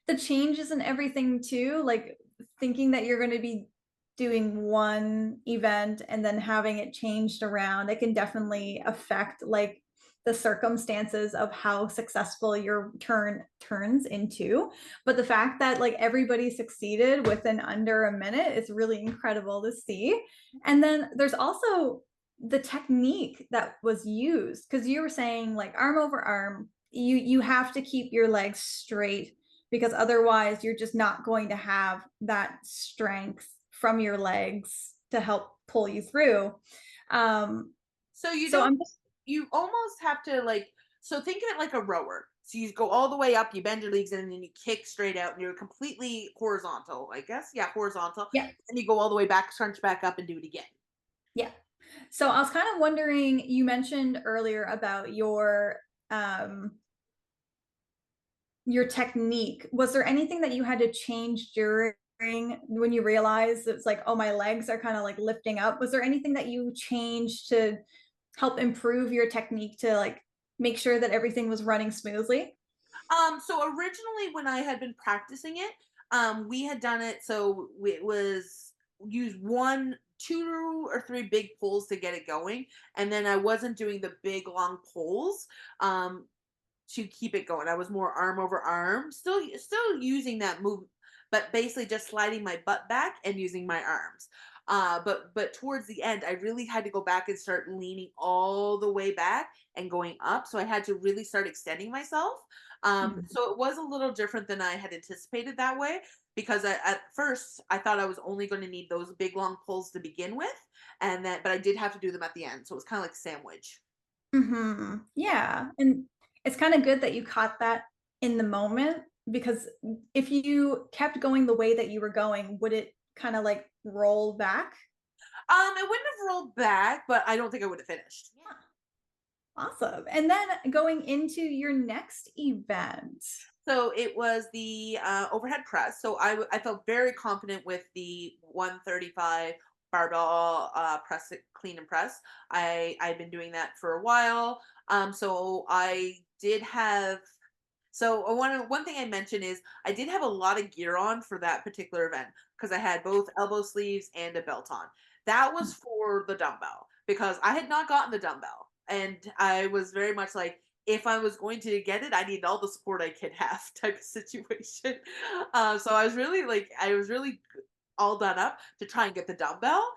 the changes and everything too, like thinking that you're going to be doing one event and then having it changed around, it can definitely affect like the circumstances of how successful your turn turns into. But the fact that like everybody succeeded within under a minute is really incredible to see. And then there's also the technique that was used because you were saying like arm over arm, you have to keep your legs straight because otherwise you're just not going to have that strength from your legs to help pull you through. um So you so don't, I'm just you almost have to like, so think of it like a rower. So you go all the way up, you bend your legs in, and then you kick straight out, and you're completely horizontal, I guess. Yeah, horizontal. yeah, And you go all the way back, crunch back up, and do it again. yeah. So I was kind of wondering, you mentioned earlier about um your technique. Was there anything that you had to change during when you realized it's like, oh, my legs are kind of like lifting up? Was there anything that you changed to help improve your technique to like make sure that everything was running smoothly? So originally when I had been practicing it, we had done it so it was use one, two or three big pulls to get it going, and then I wasn't doing the big long pulls. Um, to keep it going. I was more arm over arm, still using that move, but basically just sliding my butt back and using my arms. But towards the end, I really had to go back and start leaning all the way back and going up. So I had to really start extending myself. Mhm. So it was a little different than I had anticipated that way because at first I thought I was only going to need those big long pulls to begin with, and then but I did have to do them at the end. So it was kind of like a sandwich. Yeah, and it's kind of good that you caught that in the moment because if you kept going the way that you were going, would it kind of like roll back? It wouldn't have rolled back, but I don't think I would have finished. Yeah, awesome. And then going into your next event. So it was the overhead press. So I felt very confident with the 135 barbell press, clean and press. I've been doing that for a while. So I did have. So one thing I mentioned is I did have a lot of gear on for that particular event because I had both elbow sleeves and a belt on. That was for the dumbbell because I had not gotten the dumbbell, and I was very much like, if I was going to get it, I need all the support I could have type of situation. So I was really all done up to try and get the dumbbell.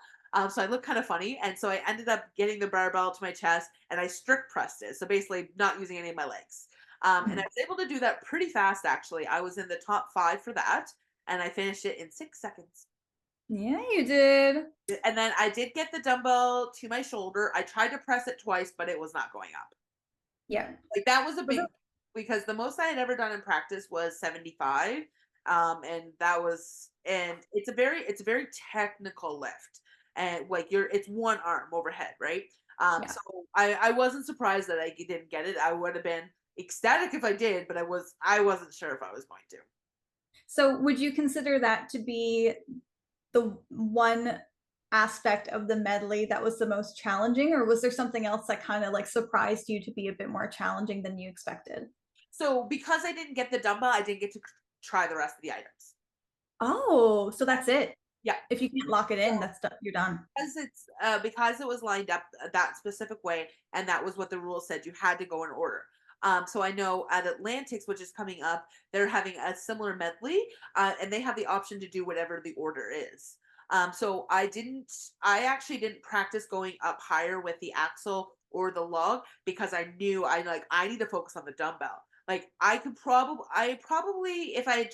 So I looked kind of funny, and so I ended up getting the barbell to my chest, and I strict pressed it. So basically, not using any of my legs. And I was able to do that pretty fast, actually. I was in the top 5 for that, and I finished it in 6 seconds. Yeah, you did. And then I did get the dumbbell to my shoulder. I tried to press it twice, but it was not going up. Yeah. Like, that was a Was big, because the most I had ever done in practice was 75. And that was, and it's a very technical lift. And like, it's one arm overhead, right? Yeah. So I wasn't surprised that I didn't get it. I would have been ecstatic if I did, but I wasn't sure if I was going to. So would you consider that to be the one aspect of the medley that was the most challenging, or was there something else that kind of like surprised you to be a bit more challenging than you expected? So because I didn't get the dumbbell, I didn't get to try the rest of the items. Oh, so that's it. Yeah. If you can't lock it in, So that's done. You're done. because it was lined up that specific way, and that was what the rule said. You had to go in order. So I know at Atlantics, which is coming up, they're having a similar medley, and they have the option to do whatever the order is. So I actually didn't practice going up higher with the axle or the log, because I knew I need to focus on the dumbbell. Like, I probably, if I had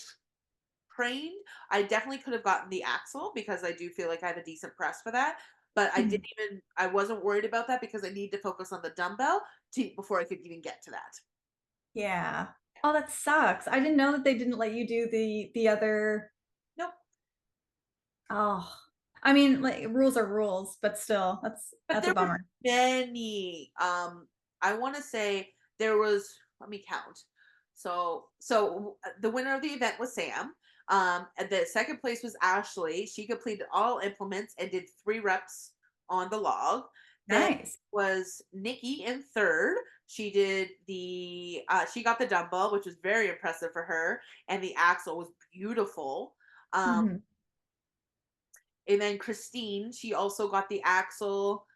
trained, I definitely could have gotten the axle, because I do feel like I have a decent press for that. But Mhm. I wasn't worried about that, because I need to focus on the dumbbell before I could even get to that. Yeah. Oh, that sucks. I didn't know that they didn't let you do the other. Nope. Oh, I mean, like rules are rules, but still, But that's a there were bummer. many. I want to say there was. Let me count. So the winner of the event was Sam. And the second place was Ashley. She completed all implements and did 3 reps on the log. Then Nice. was Nikki in third. She got the dumbbell, which was very impressive for her, and the axle was beautiful. Um, Mhm. and then Christine, she also got the axle.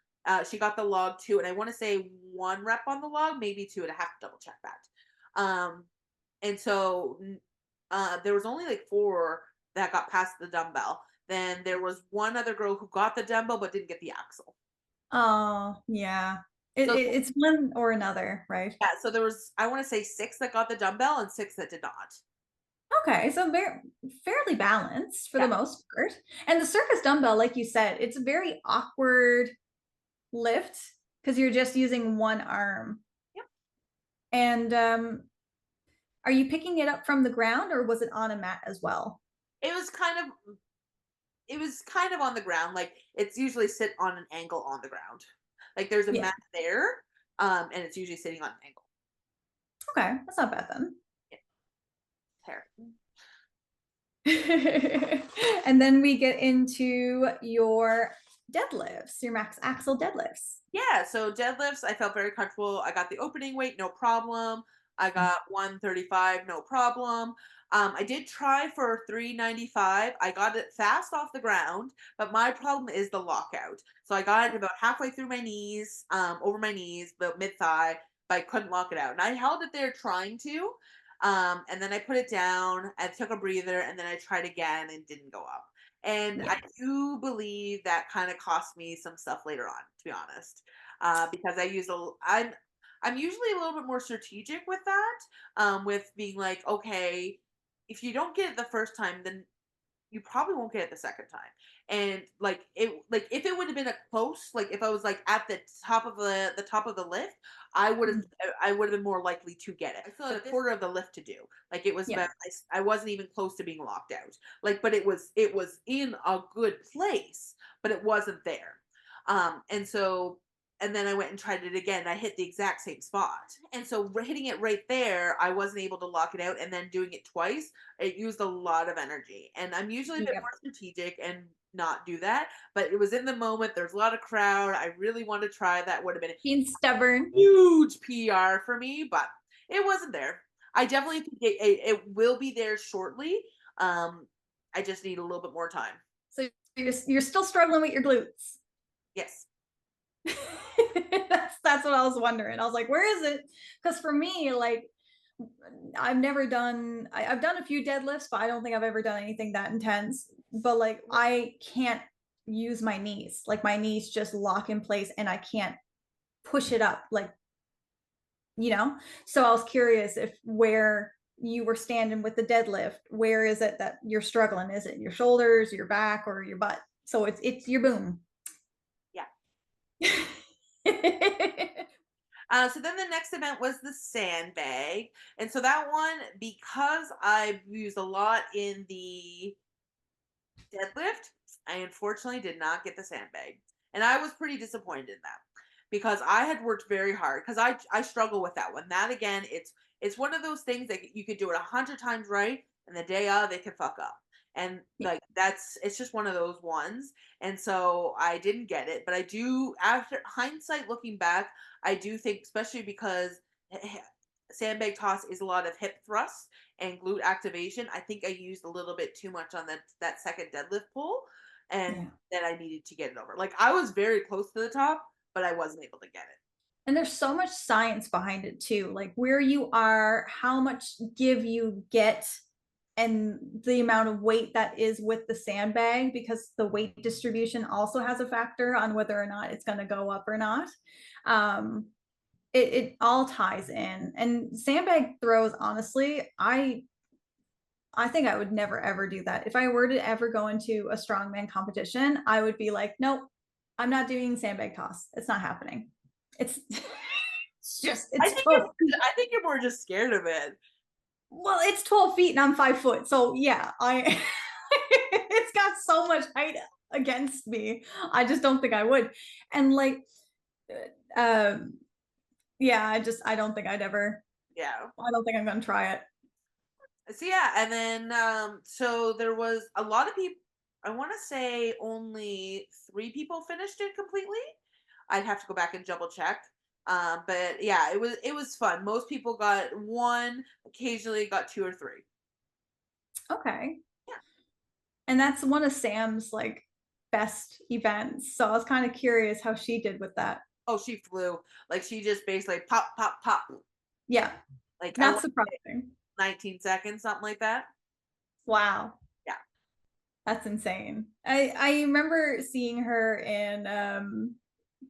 She got the log too, and I want to say 1 rep on the log, maybe 2, and I have to double check that. And so there was only like 4 that got past the dumbbell. Then there was one other girl who got the dumbbell but didn't get the axle. Oh, yeah. So It's one or another, right? yeah, so there was, I want to say, 6 that got the dumbbell and 6 that did not. Okay, so fairly balanced for Yeah. the most part. And the circus dumbbell, like you said, it's a very awkward lift because you're just using one arm. Yep. And are you picking it up from the ground or was it on a mat as well? It was kind of it was kind of on the ground. Like, it's usually sit on an angle on the ground. Like, there's a Yeah. mat there, and it's usually sitting on an angle. Okay, that's not bad then. Yeah. There. And then we get into your deadlifts, your max axle deadlifts. Yeah, so deadlifts, I felt very comfortable. I got the opening weight, no problem. I got 135, no problem. I did try for 395. I got it fast off the ground, but my problem is the lockout. So I got it about halfway through my knees, over my knees, about mid thigh, but I couldn't lock it out. And I held it there trying to, and then I put it down. I took a breather, and then I tried again and didn't go up. And Yeah. I do believe that kind of cost me some stuff later on, to be honest, because I'm usually a little bit more strategic with that, with being like, okay, if you don't get it the first time, then you probably won't get it the second time. And like if it would have been a close, like if I was like at the top of the lift, Mhm. I would have been more likely to get it. I still had a quarter of the lift to do. Like, it was Yeah. about, I wasn't even close to being locked out. Like, but it was in a good place, but it wasn't there. And so, and then I went and tried it again. I hit the exact same spot. And so hitting it right there, I wasn't able to lock it out. And then doing it twice, it used a lot of energy. And I'm usually a bit Yep. more strategic and not do that. But it was in the moment. There's a lot of crowd. I really wanted to try. That would have been a Being stubborn. huge PR for me, but it wasn't there. I definitely think it will be there shortly. I just need a little bit more time. So you're still struggling with your glutes. Yes. That's what I was wondering. I was like, where is it? Because for me, like I've never done I've done a few deadlifts, but I don't think I've ever done anything that intense. But like I can't use my knees. Like my knees just lock in place and I can't push it up. Like you know? So I was curious if where you were standing with the deadlift, where is it that you're struggling? Is it your shoulders, your back, or your butt? So it's your boom. Yeah. So then the next event was the sandbag. And so that one, because I've used a lot in the deadlift, I unfortunately did not get the sandbag. And I was pretty disappointed in that because I had worked very hard because I struggle with that one. That again, it's one of those things that you could do it 100 times right, and the day of it can fuck up. And like that's it's just one of those ones. And so I didn't get it, but I do after hindsight looking back, I do think especially because sandbag toss is a lot of hip thrust and glute activation. I think I used a little bit too much on that second deadlift pull, and Yeah. then I needed to get it over. Like I was very close to the top, but I wasn't able to get it. And there's so much science behind it too, like where you are, how much give you get, and the amount of weight that is with the sandbag, because the weight distribution also has a factor on whether or not it's going to go up or not. Um, it all ties in. And sandbag throws, honestly, I think I would never ever do that. If I were to ever go into a strongman competition, I would be like, nope, I'm not doing sandbag toss. It's not happening. It's it's just I it's think 12. I think you're more just scared of it. Well, it's 12 feet and I'm 5 foot. So yeah, I it's got so much height against me. I just don't think I would. And like um yeah, I don't think I'd ever, Yeah. I don't think I'm gonna try it. So yeah, and then so there was a lot of people. I want to say only 3 people finished it completely. I'd have to go back and double check. But yeah, it was fun. Most people got one, occasionally got two or three. Okay. Yeah. And that's one of Sam's like best events. So I was kind of curious how she did with that. Oh, she flew. Like she just basically pop, pop, pop. Yeah, Like I not want 19 seconds, something like that. wow. Yeah. That's insane. I remember seeing her in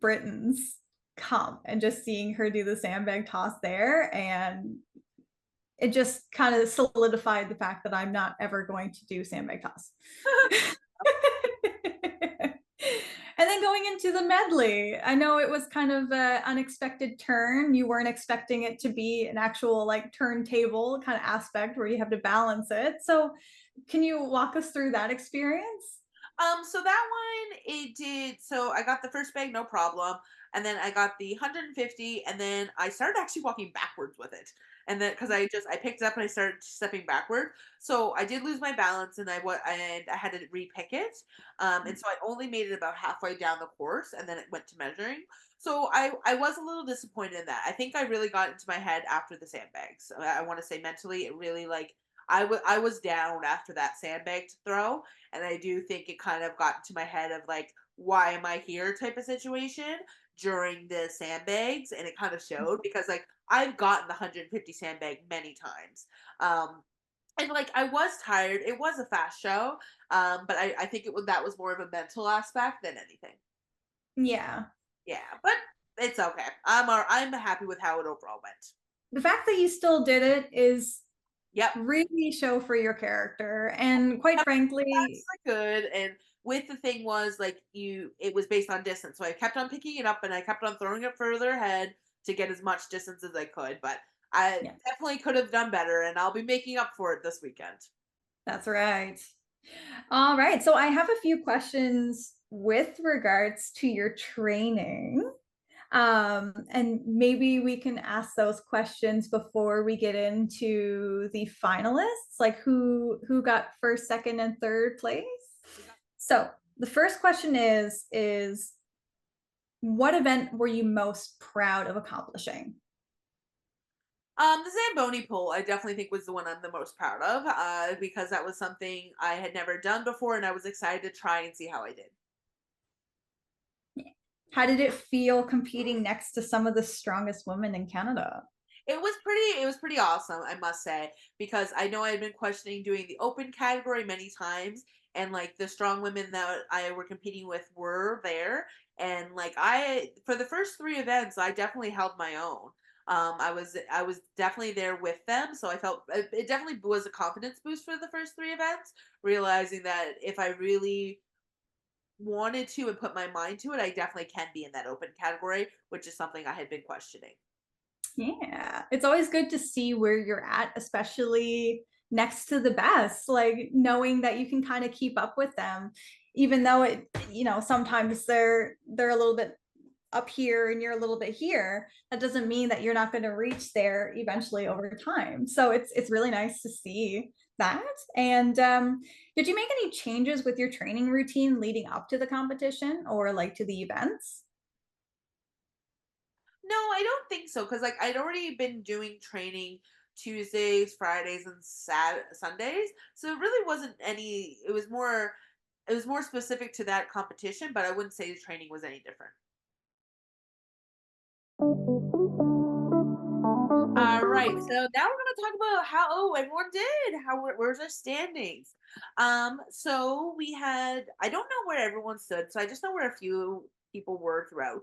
Britain's comp and just seeing her do the sandbag toss there, and it just kind of solidified the fact that I'm not ever going to do sandbag toss. And then going into the medley, I know it was kind of an unexpected turn. You weren't expecting it to be an actual like turntable kind of aspect where you have to balance it. So, can you walk us through that experience? So that one it did. So I got the first bag, no problem, and then I got the 150, and then I started actually walking backwards with it, and then because I picked it up and I started stepping backward, so I did lose my balance, and I had to repick it, and so I only made it about halfway down the course, and then it went to measuring. So I was a little disappointed in that. I think I really got into my head after the sandbags. I want to say mentally, it really like I was down after that sandbag to throw, and I do think it kind of got into my head of like, why am I here type of situation during the sandbags. And it kind of showed because like I've gotten the 150 sandbag many times. And like I was tired. It was a fast show. But I think that was more of a mental aspect than anything. Yeah. Yeah, but it's okay. I'm happy with how it overall went. The fact that you still did it is Yep. really show for your character. And quite frankly, That's like good. And with the thing was like it was based on distance. So I kept on picking it up and I kept on throwing it further ahead to get as much distance as I could. But I yeah, definitely could have done better and I'll be making up for it this weekend. that's right. All right. So I have a few questions with regards to your training. And maybe we can ask those questions before we get into the finalists, like who got first, second, and third place. So the first question is what event were you most proud of accomplishing? The Zamboni pull, I definitely think was the one I'm the most proud of, because that was something I had never done before, and I was excited to try and see how I did. How did it feel competing next to some of the strongest women in Canada? It was pretty awesome, I must say, because I know I had been questioning doing the open category many times, and like the strong women that I were competing with were there, and like I for the first 3 events I definitely held my own. I was definitely there with them, so I felt it definitely was a confidence boost for the first three events, realizing that if I really wanted to and put my mind to it, I definitely can be in that open category, which is something I had been questioning. Yeah, it's always good to see where you're at, especially next to the best, like knowing that you can kind of keep up with them, even though it, sometimes they're a little bit up here and you're a little bit here. That doesn't mean that you're not going to reach there eventually over time. So it's really nice to see that. And did you make any changes with your training routine leading up to the competition or like to the events? No, I don't think so because like I'd already been doing training Tuesdays, Fridays, and Sundays, so it really wasn't any. It was more specific to that competition, but I wouldn't say the training was any different. All right, so now we're going to talk about how everyone did. Where's our standings? So we had I don't know where everyone stood, so I just know where a few people were throughout.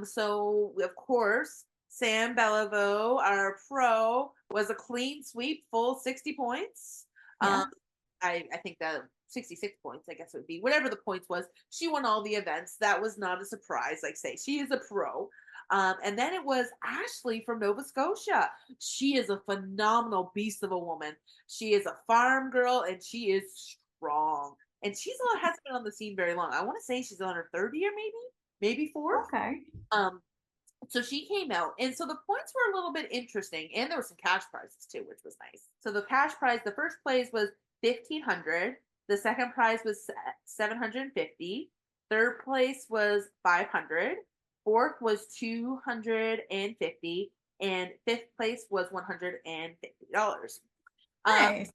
So of course Sam Belliveau, our pro, was a clean sweep, full 60 points. Um, Yeah. I think that 66 points, I guess it would be whatever the points was. She won all the events. That was not a surprise. Like say, she is a pro. And then it was Ashley from Nova Scotia. She is a phenomenal beast of a woman. She is a farm girl and she is strong. And hasn't been on the scene very long. I want to say she's on her third year, maybe fourth. Okay. Um, so she came out, and so the points were a little bit interesting, and there were some cash prizes too, which was nice. So the cash prize, the first place was 1,500. The second prize was 750. Third place was 500. Fourth was 250, and fifth place was $150. Um, Nice.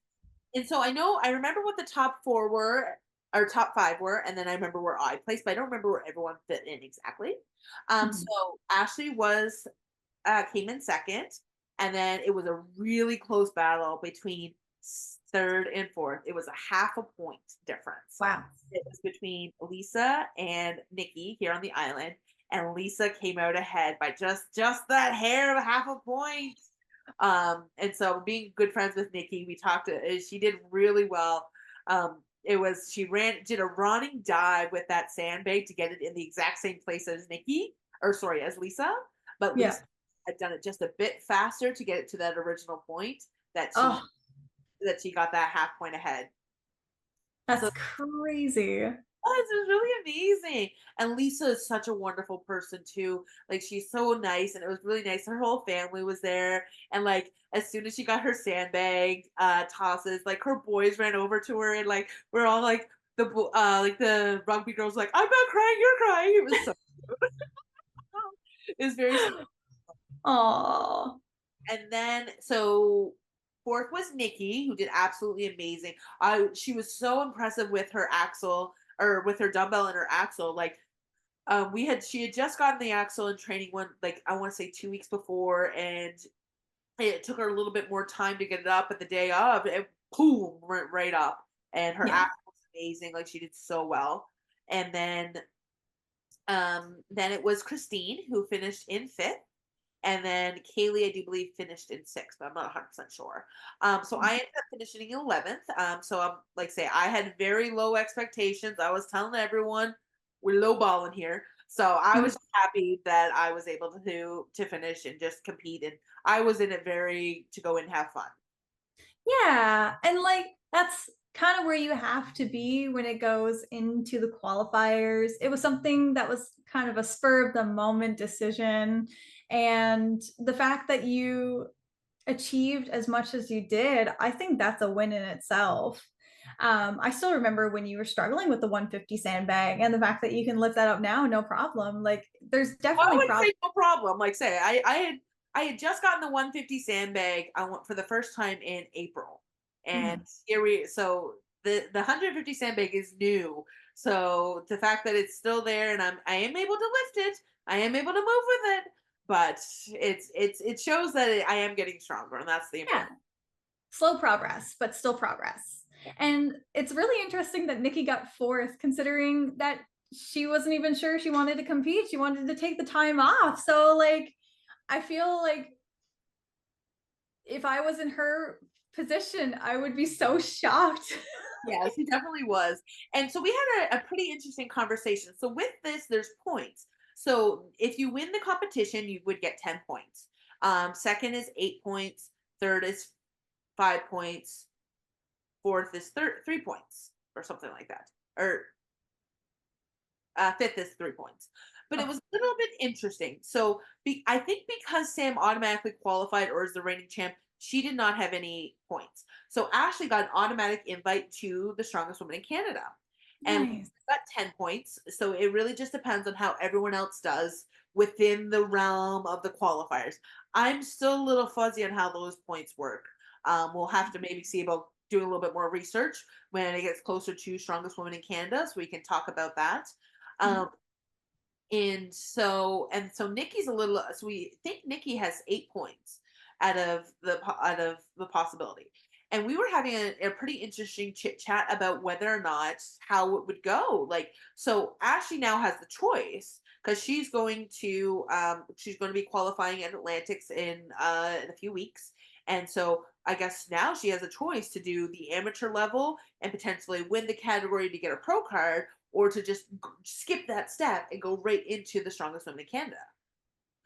and so I remember what the top four were, or top five were, and then I remember where I placed, but I don't remember where everyone fit in exactly. Mhm. So Ashley came in second, and then it was a really close battle between third and fourth. It was a half a point difference. Wow. It was between Lisa and Nikki here on the island, and Lisa came out ahead by just that hair of a half a point. And so being good friends with Nikki, we talked she did really well. She did a running dive with that sandbag to get it in the exact same place as Nikki, or sorry, as Lisa, but Yeah. Lisa had done it just a bit faster to get it to that original point that she Oh, that she got that half point ahead. So that's crazy. oh, this is really amazing. And Lisa is such a wonderful person too. Like she's so nice, and it was really nice. Her whole family was there, and like as soon as she got her sandbag tosses, like her boys ran over to her, and like we're all like the rugby girls, like I'm not crying, you're crying. It was so it was very sweet. Oh, And then so fourth was Nikki, who did absolutely amazing. She was so impressive with her axle or with her dumbbell and her axle. Like she had just gotten the axle in training one like I want to say 2 weeks before, and it took her a little bit more time to get it up. But the day of, it boom went right up, and her yeah. axle was amazing. Like she did so well. And then it was Christine who finished in fifth. And then Kaylee, I do believe, finished in sixth, but I'm not 100% sure. So I ended up finishing in 11th. So I'm like, say, I had very low expectations. I was telling everyone we're low balling here. So I was just happy that I was able to finish and just compete. And I was in it very to go and have fun. Yeah, and like that's kind of where you have to be when it goes into the qualifiers. It was something that was kind of a spur of the moment decision. And the fact that you achieved as much as you did, I think that's a win in itself. I still remember when you were struggling with the 150 sandbag and the fact that you can lift that up now, no problem. Like there's I definitely would progress. say no problem. Like say, I had just gotten the 150 sandbag. I went for the first time in April, and the 150 sandbag is new. So the fact that it's still there and I am able to lift it, I am able to move with it, but it shows that I am getting stronger, and that's the Yeah, important. slow progress, but still progress. And it's really interesting that Nikki got fourth, considering that she wasn't even sure she wanted to compete. She wanted to take the time off. So, like, I feel like if I was in her position, I would be so shocked. Yes, he definitely was. And so we had a pretty interesting conversation. So with this, there's points. So if you win the competition, you would get 10 points. Second is 8 points. Third is 5 points. Fourth is 3 points or something like that. Or fifth is 3 points. But it Oh, was a little bit interesting. So I think because Sam automatically qualified or is the reigning champ, she did not have any points. So Ashley got an automatic invite to the strongest woman in Canada. And nice. got 10 points. So it really just depends on how everyone else does within the realm of the qualifiers. I'm still a little fuzzy on how those points work. We'll have to maybe see about doing a little bit more research when it gets closer to strongest woman in Canada, so we can talk about that. Mhm. Um, and so Nikki's a little. So we think Nikki has 8 points out of the possibility. And we were having a pretty interesting chit chat about whether or not how it would go. Like, so Ashley now has the choice because she's going to be qualifying at Atlantics in a few weeks. And so I guess now she has a choice to do the amateur level and potentially win the category to get a pro card, or to just skip that step and go right into the strongest woman in Canada.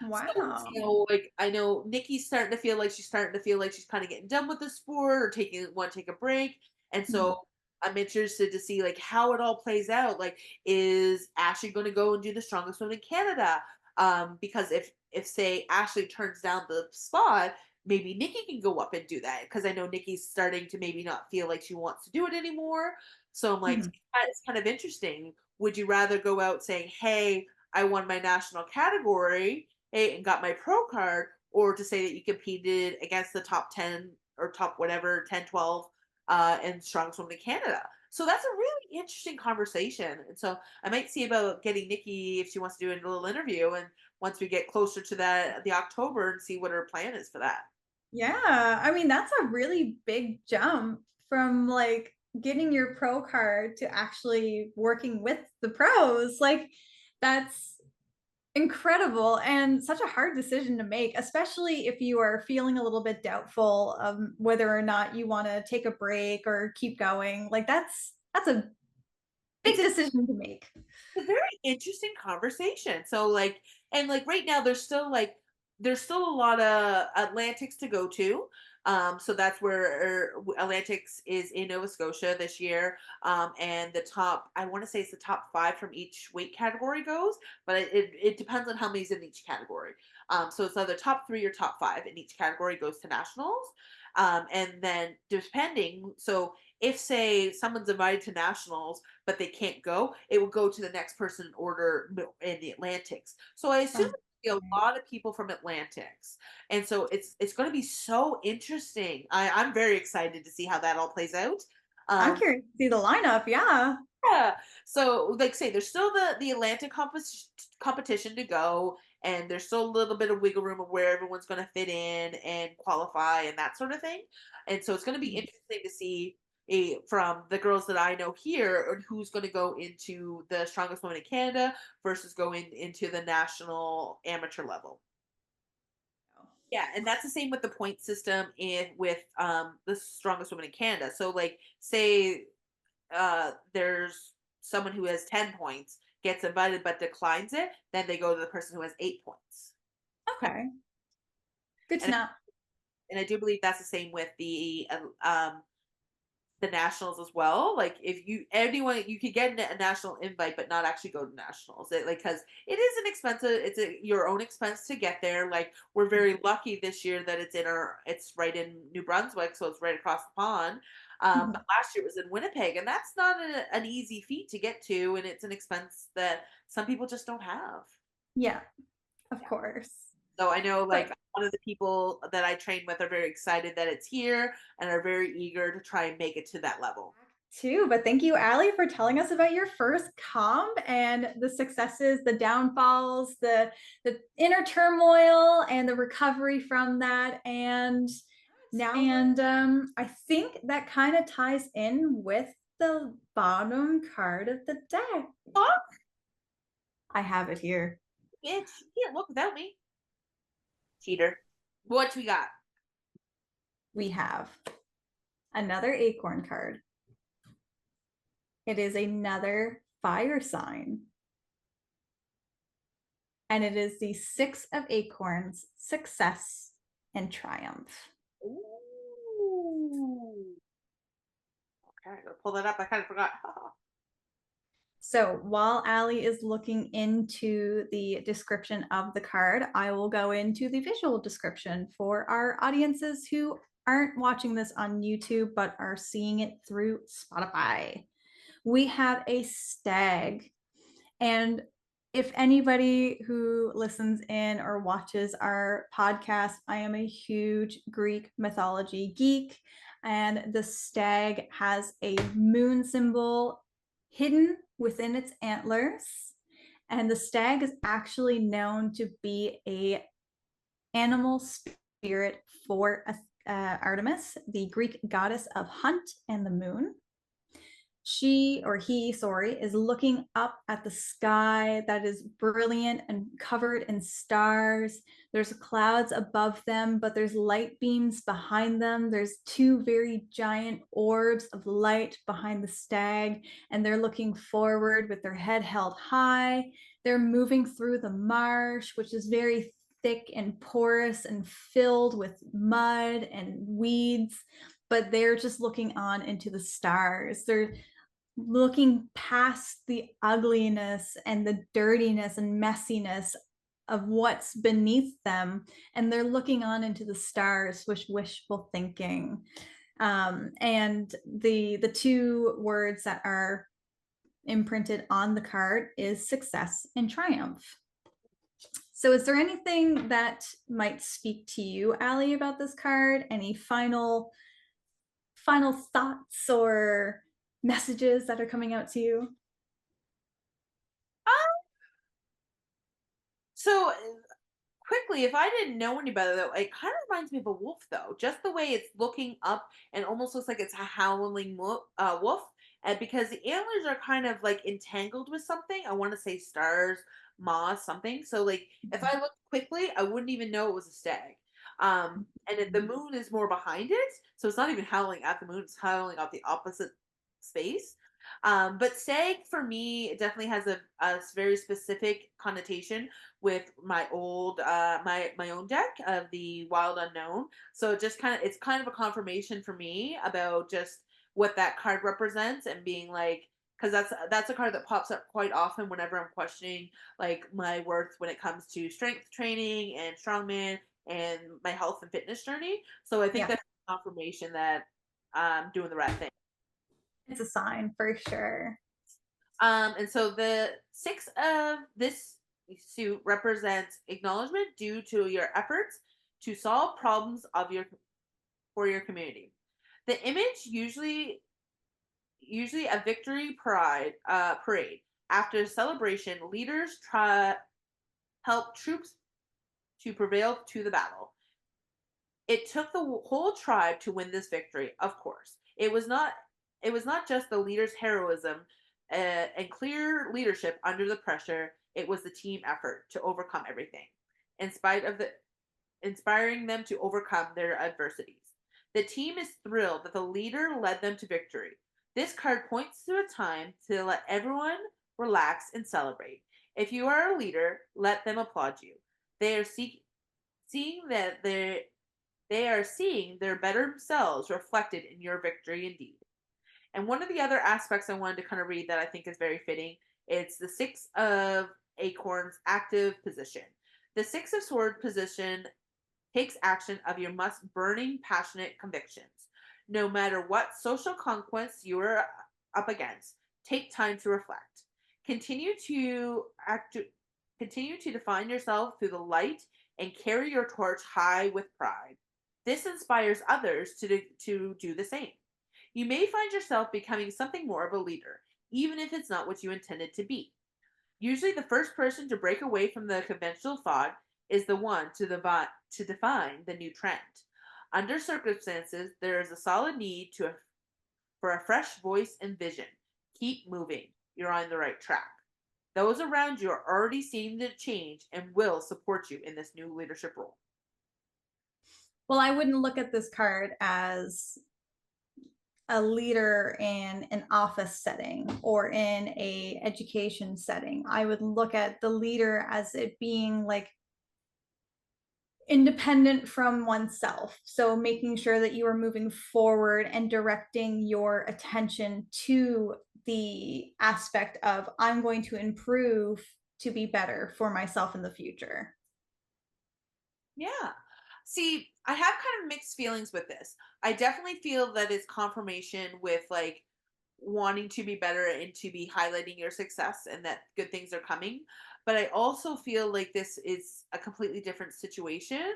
So, Wow. like I know Nikki's starting to feel like she's kind of getting done with the sport or want to take a break. And Mhm. so I'm interested to see like how it all plays out. Like, is Ashley going to go and do the strongest woman in Canada? Because if say Ashley turns down the spot, maybe Nikki can go up and do that. Because I know Nikki's starting to maybe not feel like she wants to do it anymore. So I'm like, Mhm. it's kind of interesting. Would you rather go out saying, "Hey, I won my national category," and got my pro card, or to say that you competed against the top 10 or top whatever 10, 12 and strongest woman in Canada. So that's a really interesting conversation. And so I might see about getting Nikki if she wants to do a little interview. And once we get closer to the October, and see what her plan is for that. Yeah, I mean, that's a really big jump from like getting your pro card to actually working with the pros. Like, that's incredible and such a hard decision to make, especially if you are feeling a little bit doubtful of whether or not you want to take a break or keep going. Like, that's a It's big a decision to make. a very interesting conversation. So like, and like right now there's still a lot of Atlantics to go to. So that's where Atlantics is in Nova Scotia this year. And the top, I want to say it's the top five from each weight category goes, but it depends on how many's in each category. So it's either top three or top five in each category goes to nationals. And then depending, so if say someone's invited to nationals but they can't go, it will go to the next person in order in the Atlantics. So I assume Okay. a lot of people from Atlantics, and so it's going to be so interesting. I'm very excited to see how that all plays out. I'm Um, curious to see the lineup. Yeah. yeah. So, like, say there's still the Atlantic competition to go, and there's still a little bit of wiggle room of where everyone's going to fit in and qualify and that sort of thing. And so it's going to be interesting to see from the girls that I know here, and who's going to go into the strongest woman in Canada versus going into the national amateur level. Yeah, and that's the same with the point system in with the strongest woman in Canada. So like say there's someone who has 10 points gets invited but declines it, then they go to the person who has 8 points. Okay. Good to And know. and I do believe that's the same with the nationals as well. Like if anyone you could get a national invite but not actually go to nationals. Like because it is an expensive, your own expense to get there. Like we're very lucky this year that it's right in New Brunswick, so it's right across the pond. But Mhm. last year it was in Winnipeg, and that's not an easy feat to get to, and it's an expense that some people just don't have. Yeah, of course. So I know like But a lot of the people that I train with are very excited that it's here and are very eager to try and make it to that level. too, but thank you, Allie, for telling us about your first comp and the successes, the downfalls, the inner turmoil, and the recovery from that. And I think that kind of ties in with the bottom card of the deck. Oh, I have it here. bitch, you can't look without me. Cheater. What we got? We have another acorn card. It is another fire sign. And it is the Six of Acorns, success and triumph. Ooh. Okay, I gotta pull that up. I kind of forgot. So while Allie is looking into the description of the card, I will go into the visual description for our audiences who aren't watching this on YouTube but are seeing it through Spotify. We have a stag. And if anybody who listens in or watches our podcast, I am a huge Greek mythology geek. And the stag has a moon symbol hidden within its antlers. And the stag is actually known to be a animal spirit for Artemis, the Greek goddess of hunt and the moon. She or he, sorry, is looking up at the sky that is brilliant and covered in stars. There's clouds above them, but there's light beams behind them. There's two very giant orbs of light behind the stag, and they're looking forward with their head held high. They're moving through the marsh, which is very thick and porous and filled with mud and weeds, but they're just looking on into the stars. They're looking past the ugliness and the dirtiness and messiness of what's beneath them, and they're looking on into the stars with wishful thinking. And the two words that are imprinted on the card is success and triumph. So is there anything that might speak to you, Allie, about this card? Any final thoughts or messages that are coming out to you? So quickly, if I didn't know any better, though, it kind of reminds me of a wolf, though. Just the way it's looking up and almost looks like it's a howling wolf. And because the antlers are kind of like entangled with something, I want to say stars, moss, something. So, like, if I looked quickly, I wouldn't even know it was a stag. And if the moon is more behind it, so it's not even howling at the moon; it's howling at the opposite space. But stag for me it definitely has a very specific connotation with my old my own deck of the Wild Unknown. So it's kind of a confirmation for me about just what that card represents and being like because that's a card that pops up quite often whenever I'm questioning like my worth when it comes to strength training and strongman and my health and fitness journey. So I think Yeah, that's confirmation that I'm doing the right thing. it's a sign for sure. And so the six of this suit represents acknowledgement due to your efforts to solve problems of your for your community. The image usually a victory parade. After celebration, leaders try help troops to prevail to the battle. It took the whole tribe to win this victory, of course. It was not just the leader's heroism and clear leadership under the pressure, it was the team effort to overcome everything. In spite of the inspiring them to overcome their adversities. The team is thrilled that the leader led them to victory. This card points to a time to let everyone relax and celebrate. If you are a leader, let them applaud you. They are seeing that they are seeing their better selves reflected in your victory indeed. And one of the other aspects I wanted to kind of read that I think is very fitting, it's the Six of Acorns active position. The Six of Sword position takes action of your must burning passionate convictions. No matter what social conquest you are up against, take time to reflect. Continue to act continue to define yourself through the light and carry your torch high with pride. This inspires others to do the same. You may find yourself becoming something more of a leader, even if it's not what you intended to be. Usually, the first person to break away from the conventional thought is the one to define the new trend. Under circumstances, there is a solid need for a fresh voice and vision. Keep moving. You're on the right track. Those around you are already seeing the change and will support you in this new leadership role. Well, I wouldn't look at this card as a leader in an office setting or in a education setting. I would look at the leader as it being like independent from oneself. So making sure that you are moving forward and directing your attention to the aspect of I'm going to improve to be better for myself in the future. Yeah. See, I have kind of mixed feelings with this. I definitely feel that it's confirmation with like wanting to be better and to be highlighting your success and that good things are coming. But I also feel like this is a completely different situation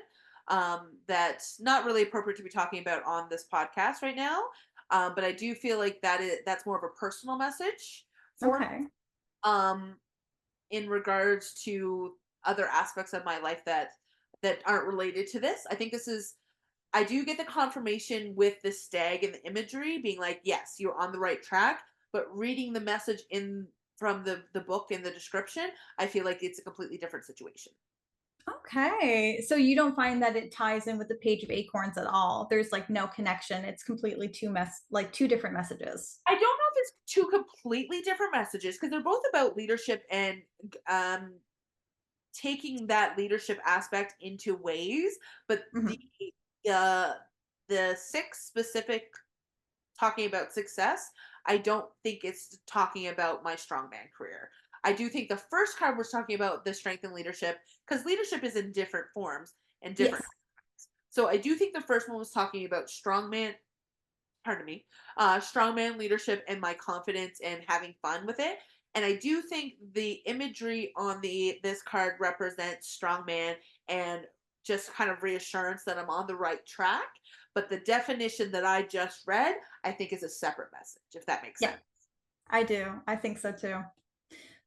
that's not really appropriate to be talking about on this podcast right now. But I do feel like that's more of a personal message for me, Okay. um, in regards to other aspects of my life that aren't related to this. I think this is I do get the confirmation with the stag and the imagery being like, yes, you're on the right track. But reading the message in from the book and the description, I feel like it's a completely different situation. Okay. So you don't find that it ties in with the page of acorns at all. There's like no connection. It's completely two different messages. I don't know if it's two completely different messages because they're both about leadership and um, taking that leadership aspect into ways, but Mhm. uh, the six specific talking about success, I don't think it's talking about my strongman career. I do think the first card was talking about the strength and leadership because leadership is in different forms and different. Yes. So I do think the first one was talking about strongman, pardon me, strongman leadership and my confidence and having fun with it. And I do think the imagery on the this card represents strongman and just kind of reassurance that I'm on the right track. But the definition that I just read, I think is a separate message, if that makes Yeah, sense. I do. I think so too.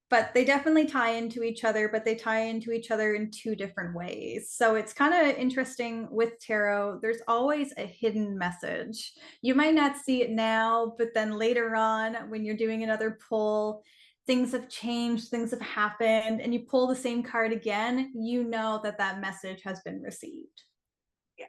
But they definitely tie into each other, but they tie into each other in two different ways. So it's kind of interesting with tarot. There's always a hidden message. You might not see it now, but then later on, when you're doing another pull, things have changed, things have happened, and you pull the same card again, you know that that message has been received. Yeah.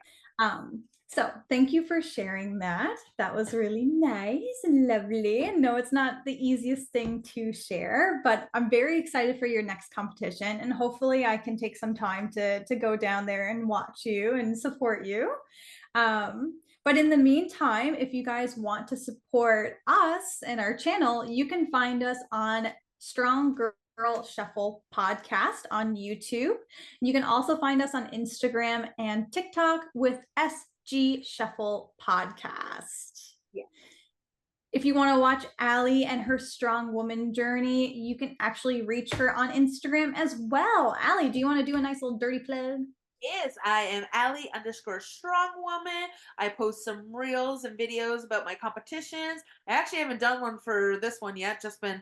So thank you for sharing that. That was really nice and lovely. No, it's not the easiest thing to share, but I'm very excited for your next competition. And hopefully I can take some time to go down there and watch you and support you. But in the meantime, if you guys want to support us and our channel, you can find us on Strong Girl Shuffle podcast on YouTube. You can also find us on Instagram and TikTok with SG Shuffle Podcast. Yeah. If you want to watch Allie and her strong woman journey, you can actually reach her on Instagram as well. Allie, do you want to do a nice little dirty plug? Yes, I am Allie underscore strong woman. I post some reels and videos about my competitions. I actually haven't done one for this one yet. It's been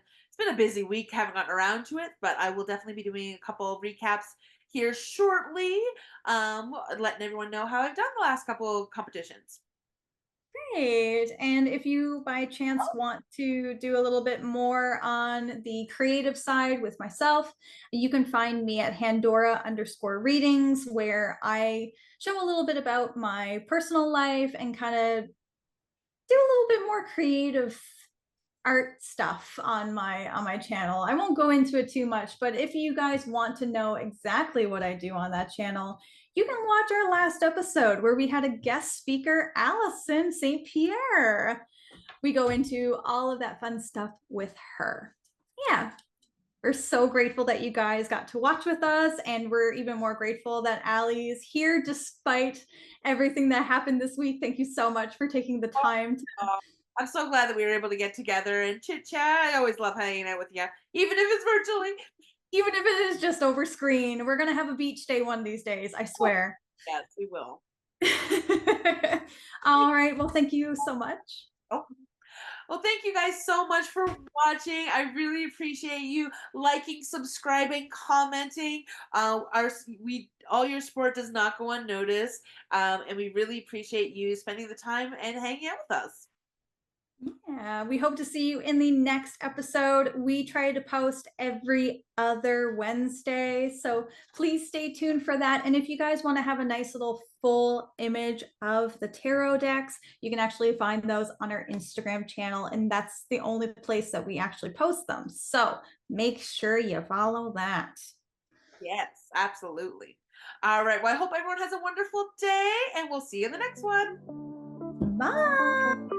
a busy week, haven't gotten around to it, but I will definitely be doing a couple of recaps here shortly, letting everyone know how I've done the last couple of competitions. Great. And if you by chance want to do a little bit more on the creative side with myself, you can find me at Handora underscore readings, where I show a little bit about my personal life and kind of do a little bit more creative art stuff on my channel. I won't go into it too much, but if you guys want to know exactly what I do on that channel, you can watch our last episode where we had a guest speaker, Allison St. Pierre. We go into all of that fun stuff with her. Yeah, we're so grateful that you guys got to watch with us, and we're even more grateful that Allie is here despite everything that happened this week. Thank you so much for taking the time to. Oh, I'm so glad that we were able to get together and chit chat. I always love hanging out with you, even if it's virtually. Even if it is just over screen, we're going to have a beach day one of these days, I Oh, swear. yes, we will. All right. Well, thank you so much. Oh, well, thank you guys so much for watching. I really appreciate you liking, subscribing, commenting. We all your support does not go unnoticed, and we really appreciate you spending the time and hanging out with us. Yeah, we hope to see you in the next episode. We try to post every other Wednesday, so please stay tuned for that. And if you guys want to have a nice little full image of the tarot decks, you can actually find those on our Instagram channel, and that's the only place that we actually post them. So make sure you follow that. Yes, absolutely. All right. Well, I hope everyone has a wonderful day, and we'll see you in the next one. Bye.